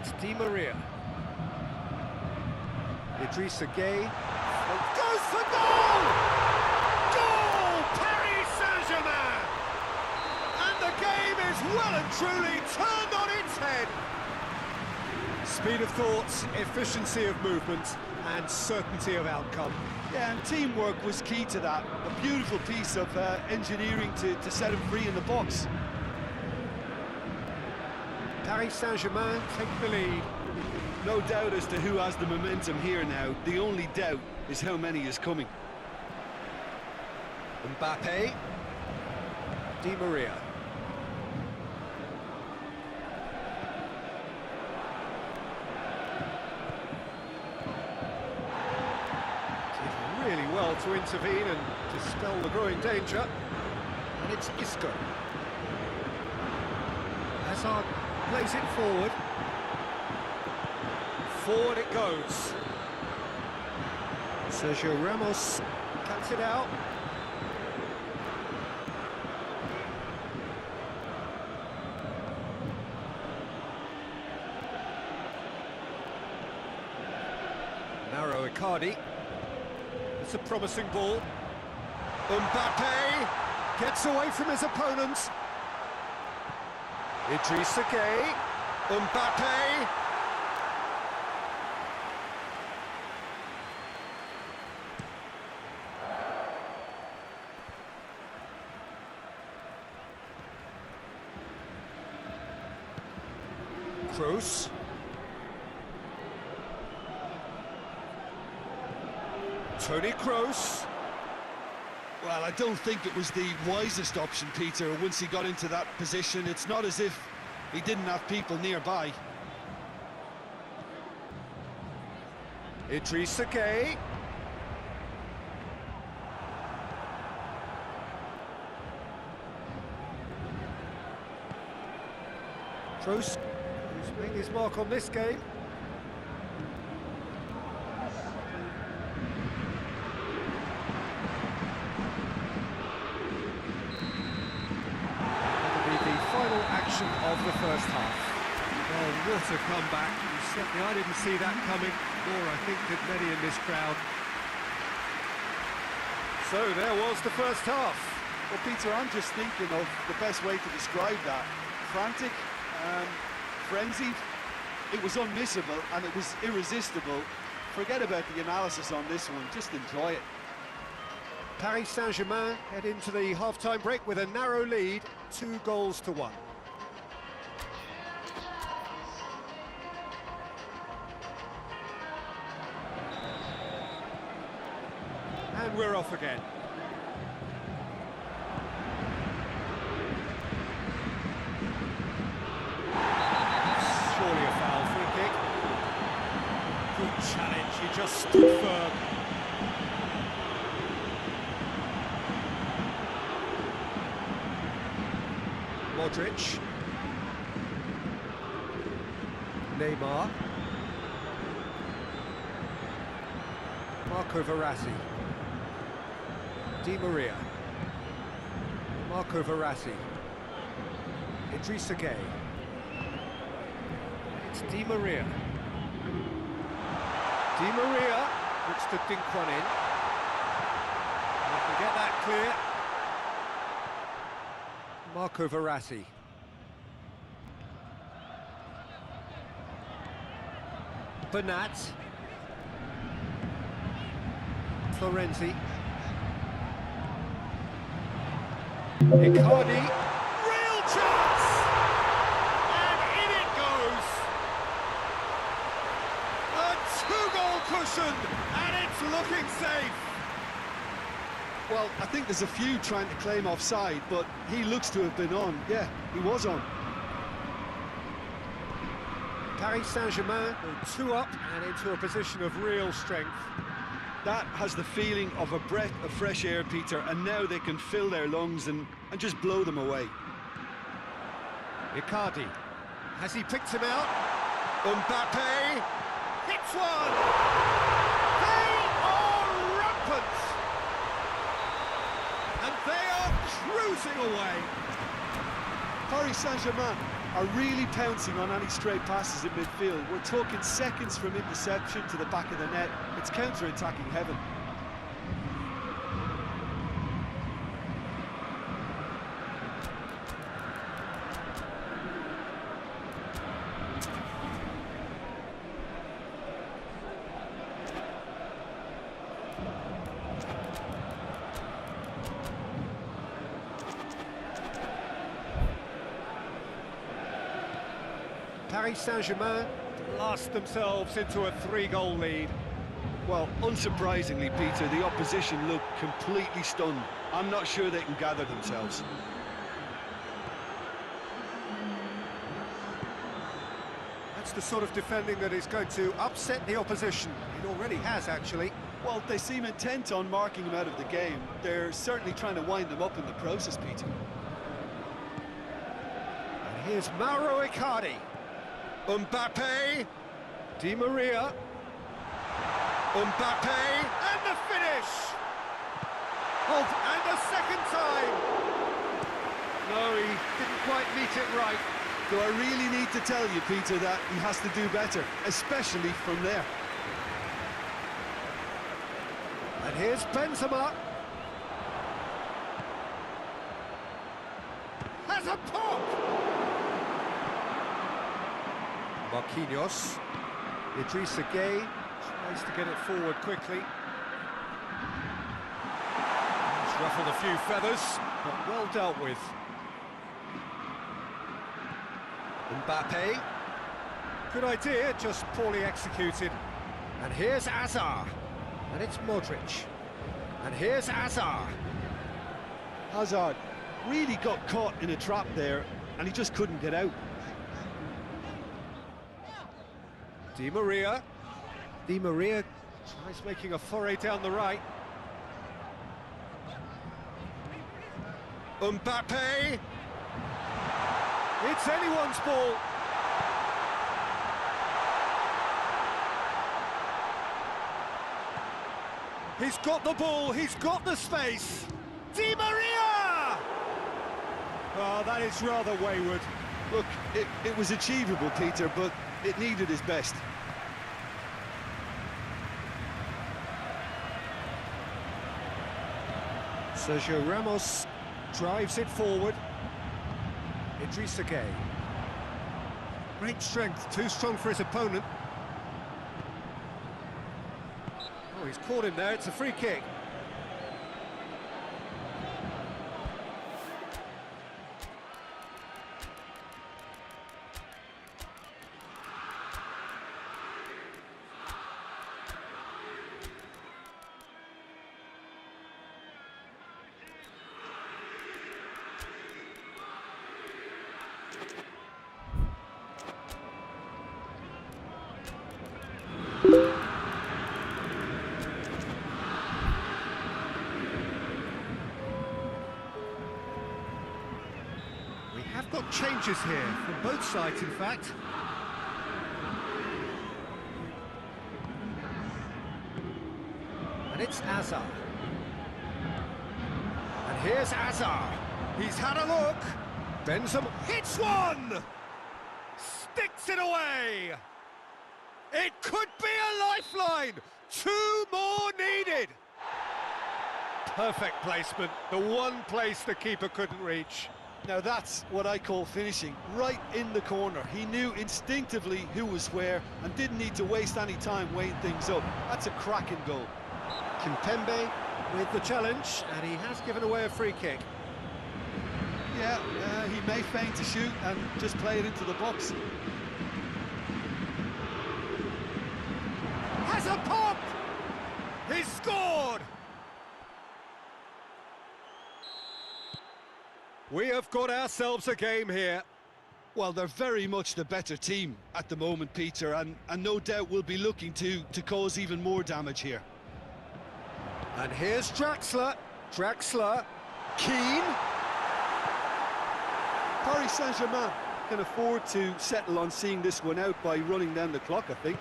A: It's Di Maria. Idrissa Gueye goes for goal! Goal! Paris Saint-Germain! And the game is well and truly turned on its head. Speed of thoughts, efficiency of movement, and certainty of outcome.
B: Yeah, and teamwork was key to that. A beautiful piece of engineering to set him free in the box.
A: Paris Saint-Germain take the lead.
B: No doubt as to who has the momentum here now. The only doubt is how many is coming.
A: Mbappe. Di Maria. Did really well to intervene and dispel the growing danger. And it's Isco. Hazard plays it forward. Forward it goes. Sergio Ramos cuts it out. Icardi. It's a promising ball. Mbappe gets away from his opponents. Idrissa Gueye. Mbappe. Kroos. Toni Kroos.
B: Well, I don't think it was the wisest option, Peter, once he got into that position. It's not as if he didn't have people nearby.
A: Idrissa Gueye. Kroos, who's made his mark on this game. That'll be the final action of the first half. Well, what a comeback. Certainly I didn't see that coming, nor I think did many in this crowd. So there was the first half.
C: Well, Peter, I'm just thinking of the best way to describe that. Frantic, frenzied. It was unmissable and it was irresistible. Forget about the analysis on this one, just enjoy it.
A: Paris Saint-Germain head into the half-time break with a narrow lead, 2-1. And we're off again. Surely a foul, free kick. Good challenge, he just stood firm. Modric. Neymar. Marco Verratti. Di Maria. Marco Verratti. Idrissa Gueye. It's Di Maria. Di Maria looks to dink one in. He can get that clear. Marco Verratti. Bernat. Florenzi. Icardi. Real chance! And in it goes! A two-goal cushion, and it's looking safe!
B: Well, I think there's a few trying to claim offside, but he looks to have been on. Yeah, he was on.
A: Paris Saint-Germain go 2 up and into a position of real strength.
B: That has the feeling of a breath of fresh air, Peter, and now they can fill their lungs and just blow them away.
A: Icardi. Has he picked him out? Mbappe hits one! They are rampant! And they are cruising away!
B: Paris Saint-Germain are really pouncing on any stray passes in midfield. We're talking seconds from interception to the back of the net. It's counter-attacking heaven.
A: Paris Saint-Germain blast themselves into a 3-goal lead.
B: Well, unsurprisingly, Peter, the opposition look completely stunned. I'm not sure they can gather themselves.
A: That's the sort of defending that is going to upset the opposition. It already has, actually.
B: Well, they seem intent on marking him out of the game. They're certainly trying to wind them up in the process, Peter.
A: And here's Mauro Icardi. Mbappe. Di Maria. Mbappe. And the finish! Oh, and a second time! No, he didn't quite meet it right.
B: Do I really need to tell you, Peter, that he has to do better, especially from there?
A: And here's Benzema. Has a pop! Marquinhos. Idrissa Gueye tries to get it forward quickly. He's ruffled a few feathers, but well dealt with. Mbappe. Good idea, just poorly executed. And here's Hazard. And it's Modric. And here's Hazard.
C: Hazard really got caught in a trap there, and he just couldn't get out.
A: Di Maria. Di Maria tries making a foray down the right. Mbappe. It's anyone's ball. He's got the ball, he's got the space. Di Maria! Oh, that is rather wayward.
C: Look, it was achievable, Peter, but it needed his best.
A: Sergio Ramos drives it forward. Idrissa Gueye. Great strength, too strong for his opponent. Oh, he's caught him there, it's a free kick. We have got changes here, from both sides in fact. And it's Hazard. And here's Hazard. He's had a look. Benzema hits one! Sticks it away! It could be a lifeline! 2 more needed! Perfect placement, the one place the keeper couldn't reach.
C: Now that's what I call finishing, right in the corner. He knew instinctively who was where and didn't need to waste any time weighing things up. That's a cracking goal.
A: Kimpembe with the challenge, and he has given away a free kick.
C: Yeah, he may feign to shoot and just play it into the box.
A: Has a pop! He's scored! We have got ourselves a game here.
C: Well, they're very much the better team at the moment, Peter, and no doubt will be looking to cause even more damage here.
A: And here's Draxler. Draxler. Keane.
C: Paris Saint-Germain can afford to settle on seeing this one out by running down the clock, I think.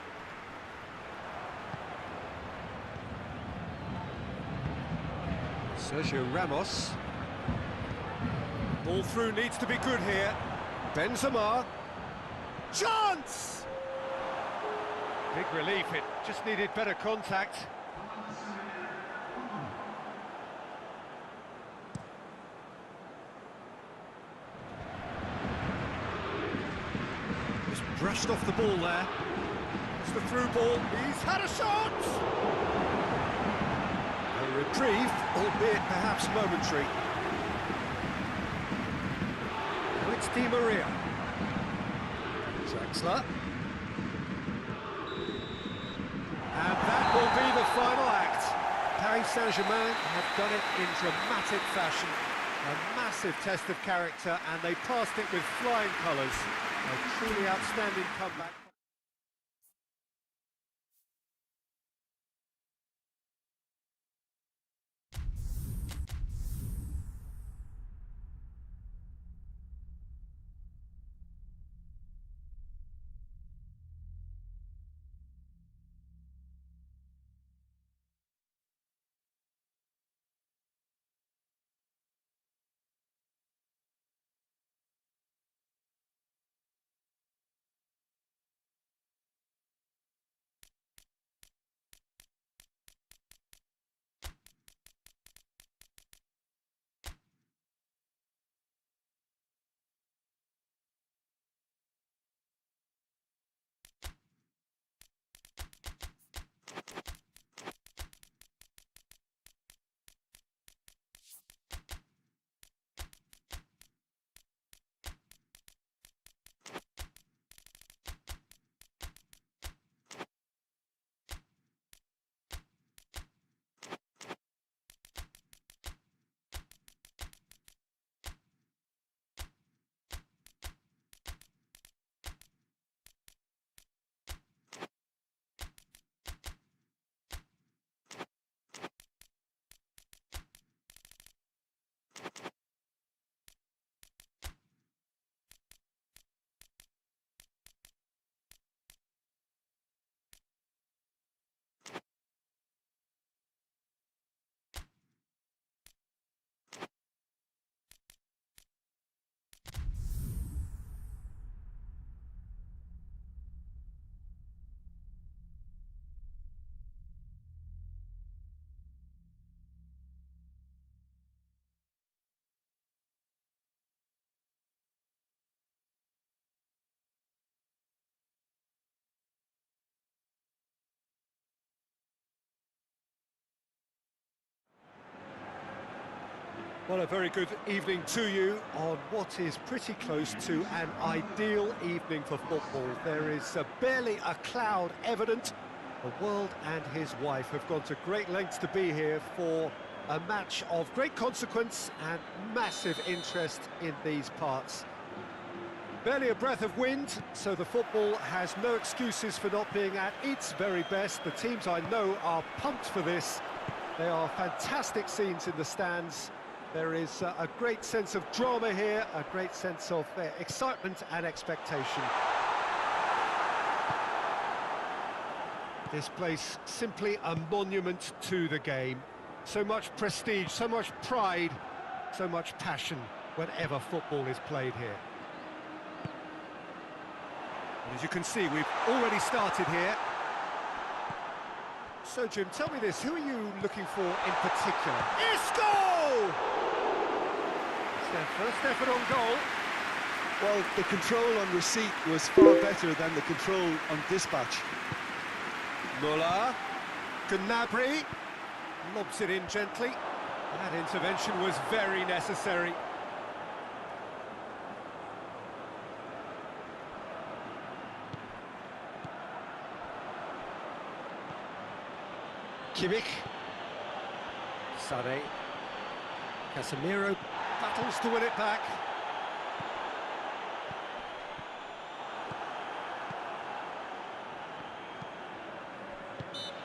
A: Sergio Ramos. Ball through needs to be good here. Benzema. Chance! Big relief, it just needed better contact. Just brushed off the ball there. It's the through ball. He's had a shot! A reprieve, albeit perhaps momentary. Well, it's Di Maria. Draxler. And that will be the final act. Paris Saint-Germain have done it in dramatic fashion. A massive test of character, and they passed it with flying colours. A truly outstanding comeback. Well, a very good evening to you on what is pretty close to an ideal evening for football. There is barely a cloud evident. The world and his wife have gone to great lengths to be here for a match of great consequence and massive interest in these parts. Barely a breath of wind, so the football has no excuses for not being at its very best. The teams I know are pumped for this. They are fantastic scenes in the stands. There is a great sense of drama here, a great sense of excitement and expectation. This place simply a monument to the game. So much prestige, so much pride, so much passion whenever football is played here. And as you can see, we've already started here. So, Jim, tell me this, who are you looking for in particular? Isco! It's their first effort on goal.
B: Well, the control on receipt was far better than the control on dispatch.
A: Muller, Gnabry, lobs it in gently. That intervention was very necessary. Kimmich, Sade, Casemiro battles to win it back.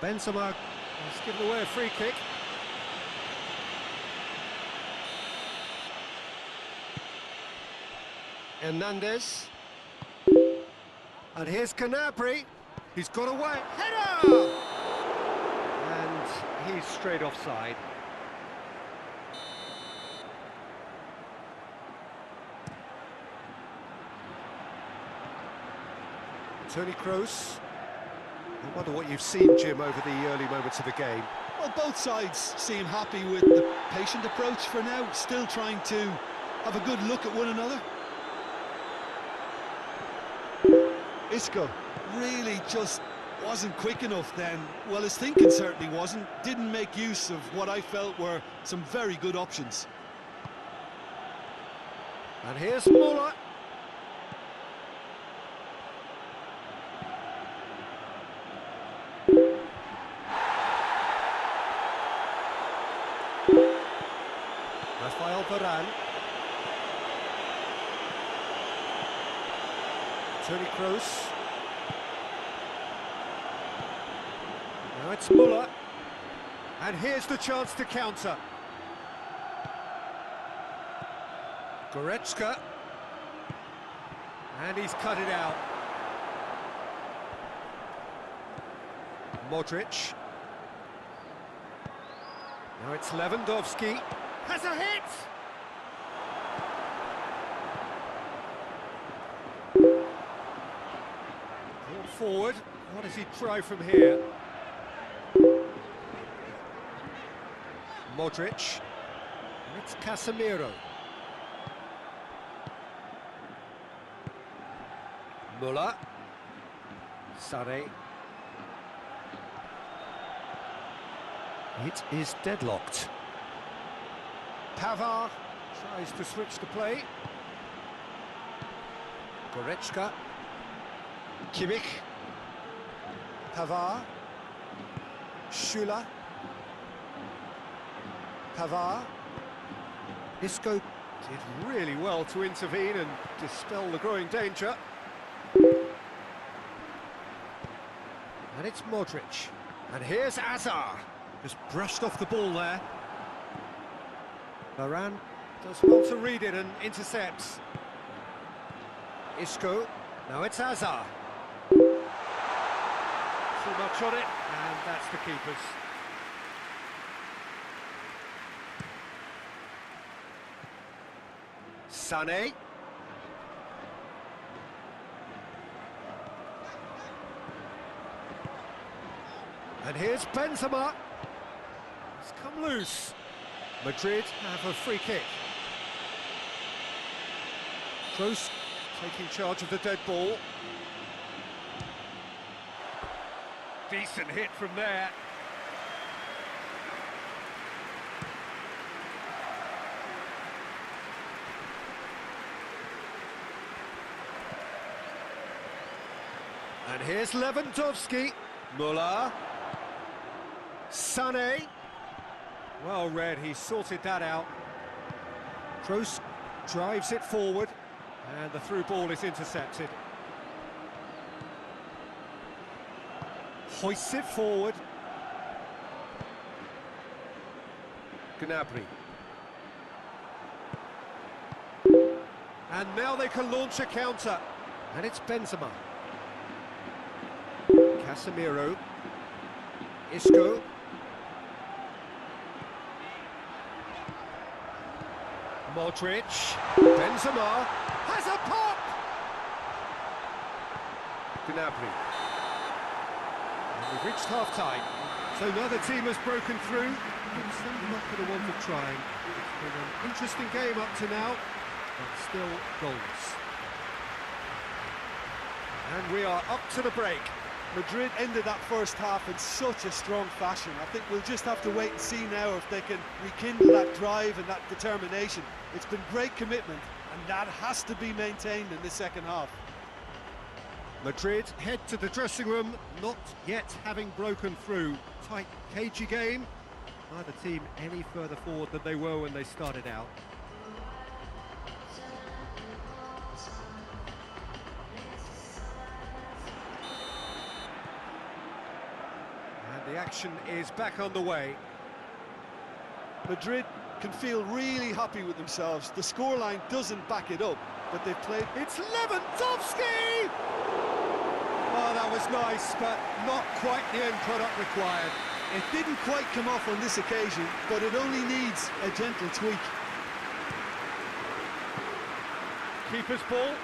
A: Benzema has given away a free kick. Hernandez. And here's Gnabry. He's got away. Header! And he's straight offside. Toni Kroos. I wonder what you've seen, Jim, over the early moments of the game.
B: Well, both sides seem happy with the patient approach for now, still trying to have a good look at one another. Isco really just wasn't quick enough then. Well, his thinking certainly wasn't. Didn't make use of what I felt were some very good options.
A: And here's Muller. Rafael Varane. Toni Kroos. Now it's Muller. And here's the chance to counter. Goretzka. And he's cut it out. Modric. Now it's Lewandowski. Has a hit! Ball forward. What does he try from here? Modric. And it's Casemiro. Muller. Sade. It is deadlocked. Pavard tries to switch the play. Goretzka. Kimmich. Pavard. Schüller. Pavard. Isco did really well to intervene and dispel the growing danger. And it's Modric. And here's Hazard. Just brushed off the ball there. Varane does well to read it and intercepts. Isco. Now it's Hazard. Too much on it, and that's the keeper's. Sané. And here's Benzema. It's come loose. Madrid have a free kick. Kroos taking charge of the dead ball. Decent hit from there. And here's Lewandowski. Muller. Sané. Well read, he sorted that out. Kroos drives it forward, and the through ball is intercepted. Hoists it forward. Gnabry. And now they can launch a counter. And it's Benzema. Casemiro. Isco. Modric. Benzema has a pop! Gnabry. And we've reached half-time. So neither team has broken through. It's not going to want to try. It's been an interesting game up to now, but still goals. And we are up to the break.
B: Madrid ended that first half in such a strong fashion. I think we'll just have to wait and see now if they can rekindle that drive and that determination. It's been great commitment, and that has to be maintained in the second half.
A: Madrid head to the dressing room, not yet having broken through. Tight, cagey game. Neither team any further forward than they were when they started out. And the action is back on the way.
B: Madrid can feel really happy with themselves. The scoreline doesn't back it up, but they've played...
A: It's Lewandowski! Oh, that was nice, but not quite the end product required.
B: It didn't quite come off on this occasion, but it only needs a gentle tweak.
A: Keeper's ball.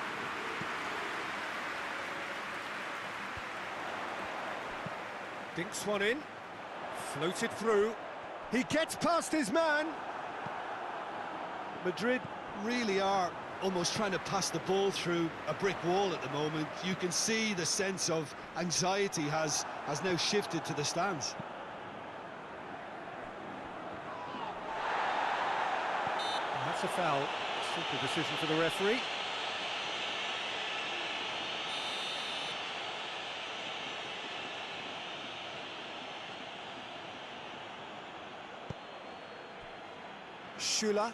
A: Dinks one in. Floated through. He gets past his man.
B: Madrid really are almost trying to pass the ball through a brick wall at the moment. You can see the sense of anxiety has now shifted to the stands.
A: That's a foul. Simple decision for the referee. Schüller.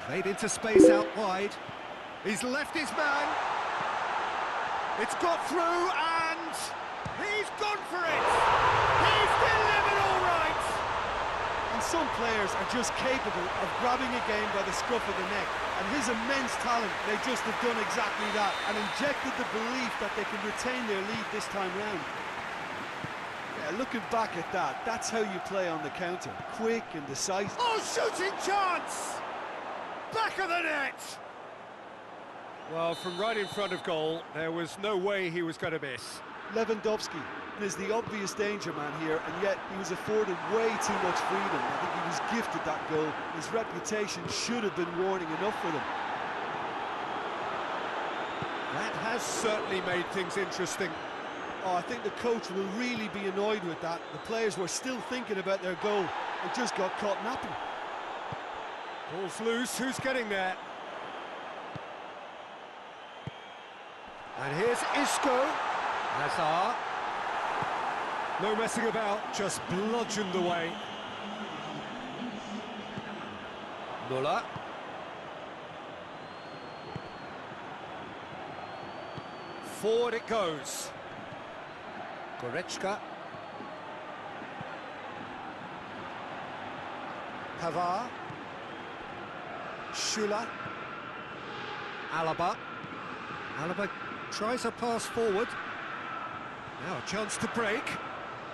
A: Played into space out wide. He's left his man. It's got through and he's gone for it. He's delivered all right.
B: And some players are just capable of grabbing a game by the scruff of the neck. And his immense talent, they just have done exactly that and injected the belief that they can retain their lead this time round. Yeah, looking back at that, that's how you play on the counter. Quick and decisive.
A: Oh, shooting chance! Back of the net! Well, from right in front of goal, there was no way he was going to miss.
B: Lewandowski is the obvious danger man here, and yet he was afforded way too much freedom. I think he was gifted that goal. His reputation should have been warning enough for them.
A: That has certainly made things interesting.
B: Oh, I think the coach will really be annoyed with that. The players were still thinking about their goal and just got caught napping.
A: Ball's loose, who's getting there? And here's Isco. Hazard. No messing about, just bludgeoned away. Muller. Forward it goes. Goretzka. Pavard. Schüller. Alaba. Alaba tries a pass forward. Now a chance to break.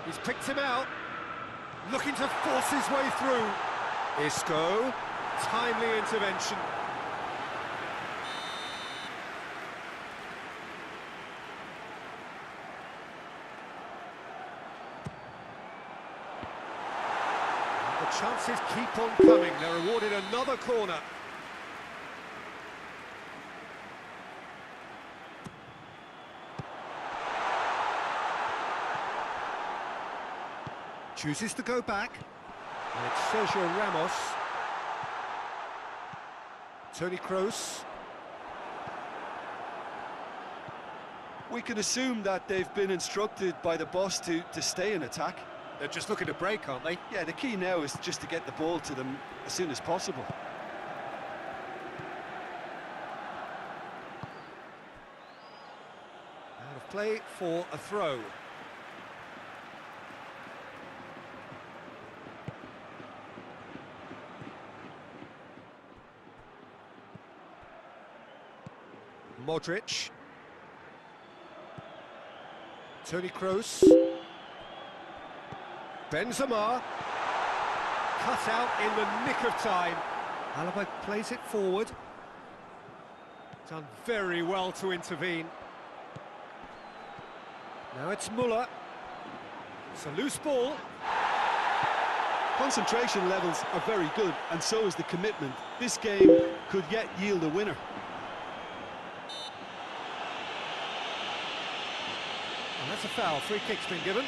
A: He's picked him out. Looking to force his way through. Isco. Timely intervention. And the chances keep on coming. They're awarded another corner. Chooses to go back. And it's Sergio Ramos. Toni Kroos.
C: We can assume that they've been instructed by the boss to stay in attack.
A: They're just looking to break, aren't they?
C: Yeah, the key now is just to get the ball to them as soon as possible.
A: Out of play for a throw. Modric. Toni Kroos. Benzema. Cut out in the nick of time. Alaba plays it forward. Done very well to intervene. Now it's Muller. It's a loose ball.
C: Concentration levels are very good, and so is the commitment. This game could yet yield a winner.
A: And that's a foul. Free kick's been given.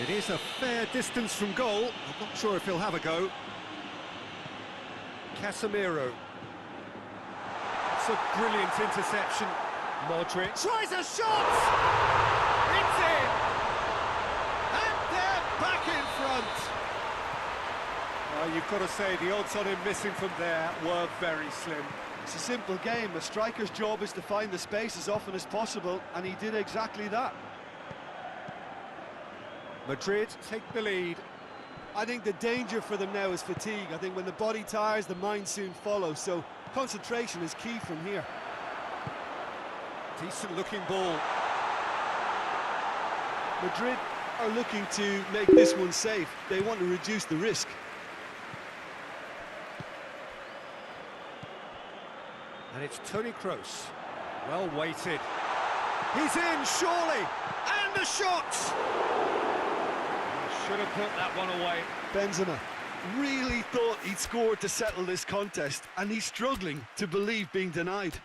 A: It is a fair distance from goal. I'm not sure if he'll have a go. Casemiro. It's a brilliant interception. Modric tries a shot! It's in! And they're back in front! You've got to say, the odds on him missing from there were very slim.
C: It's a simple game. A striker's job is to find the space as often as possible, and he did exactly that.
A: Madrid take the lead.
B: I think the danger for them now is fatigue. I think when the body tires, the mind soon follows, so concentration is key from here.
A: Decent looking ball.
C: Madrid are looking to make this one safe. They want to reduce the risk.
A: And it's Toni Kroos. Well weighted. He's in, surely! And a shot! Should have put that one away.
C: Benzema really thought he'd scored to settle this contest, and he's struggling to believe being denied.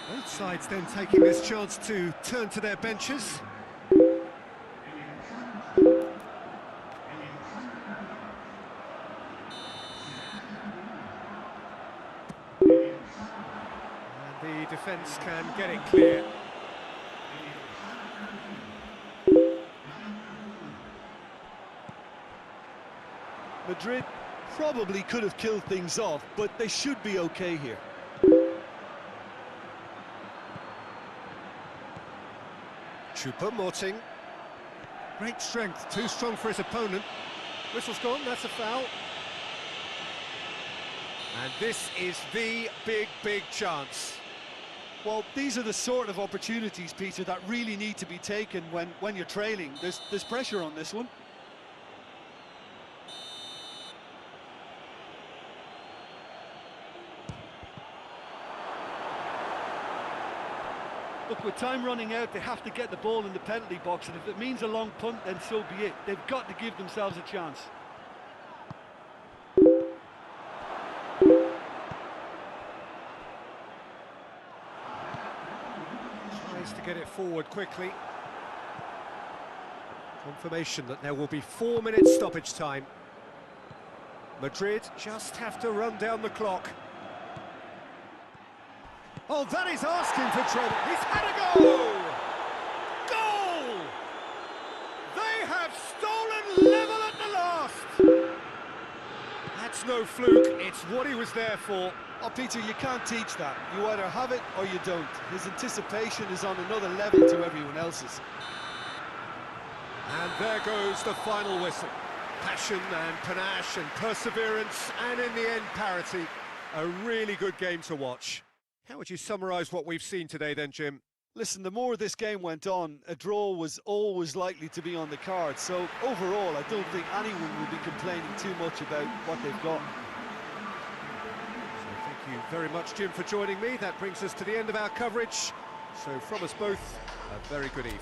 A: Both sides then taking this chance to turn to their benches. And the defence can get it clear.
C: Madrid probably could have killed things off, but they should be okay here.
A: Choupo-Moting. Great strength, too strong for his opponent. Whistle's gone, that's a foul. And this is the big chance.
C: Well, these are the sort of opportunities, Peter, that really need to be taken when you're trailing. There's pressure on this one. Look, with time running out, they have to get the ball in the penalty box, and if it means a long punt, then so be it. They've got to give themselves a chance.
A: Tries to get it forward quickly. Confirmation that there will be 4 minutes stoppage time. Madrid just have to run down the clock. Oh, that is asking for trouble. He's had a goal! Goal! They have stolen level at the last! That's no fluke, it's what he was there for.
C: Oh, Peter, you can't teach that. You either have it or you don't. His anticipation is on another level to everyone else's.
A: And there goes the final whistle. Passion and panache and perseverance, and in the end, parity. A really good game to watch. How would you summarise what we've seen today then, Jim?
C: Listen, the more this game went on, a draw was always likely to be on the card. So overall, I don't think anyone will be complaining too much about what they've got.
A: So thank you very much, Jim, for joining me. That brings us to the end of our coverage. So from us both, a very good evening.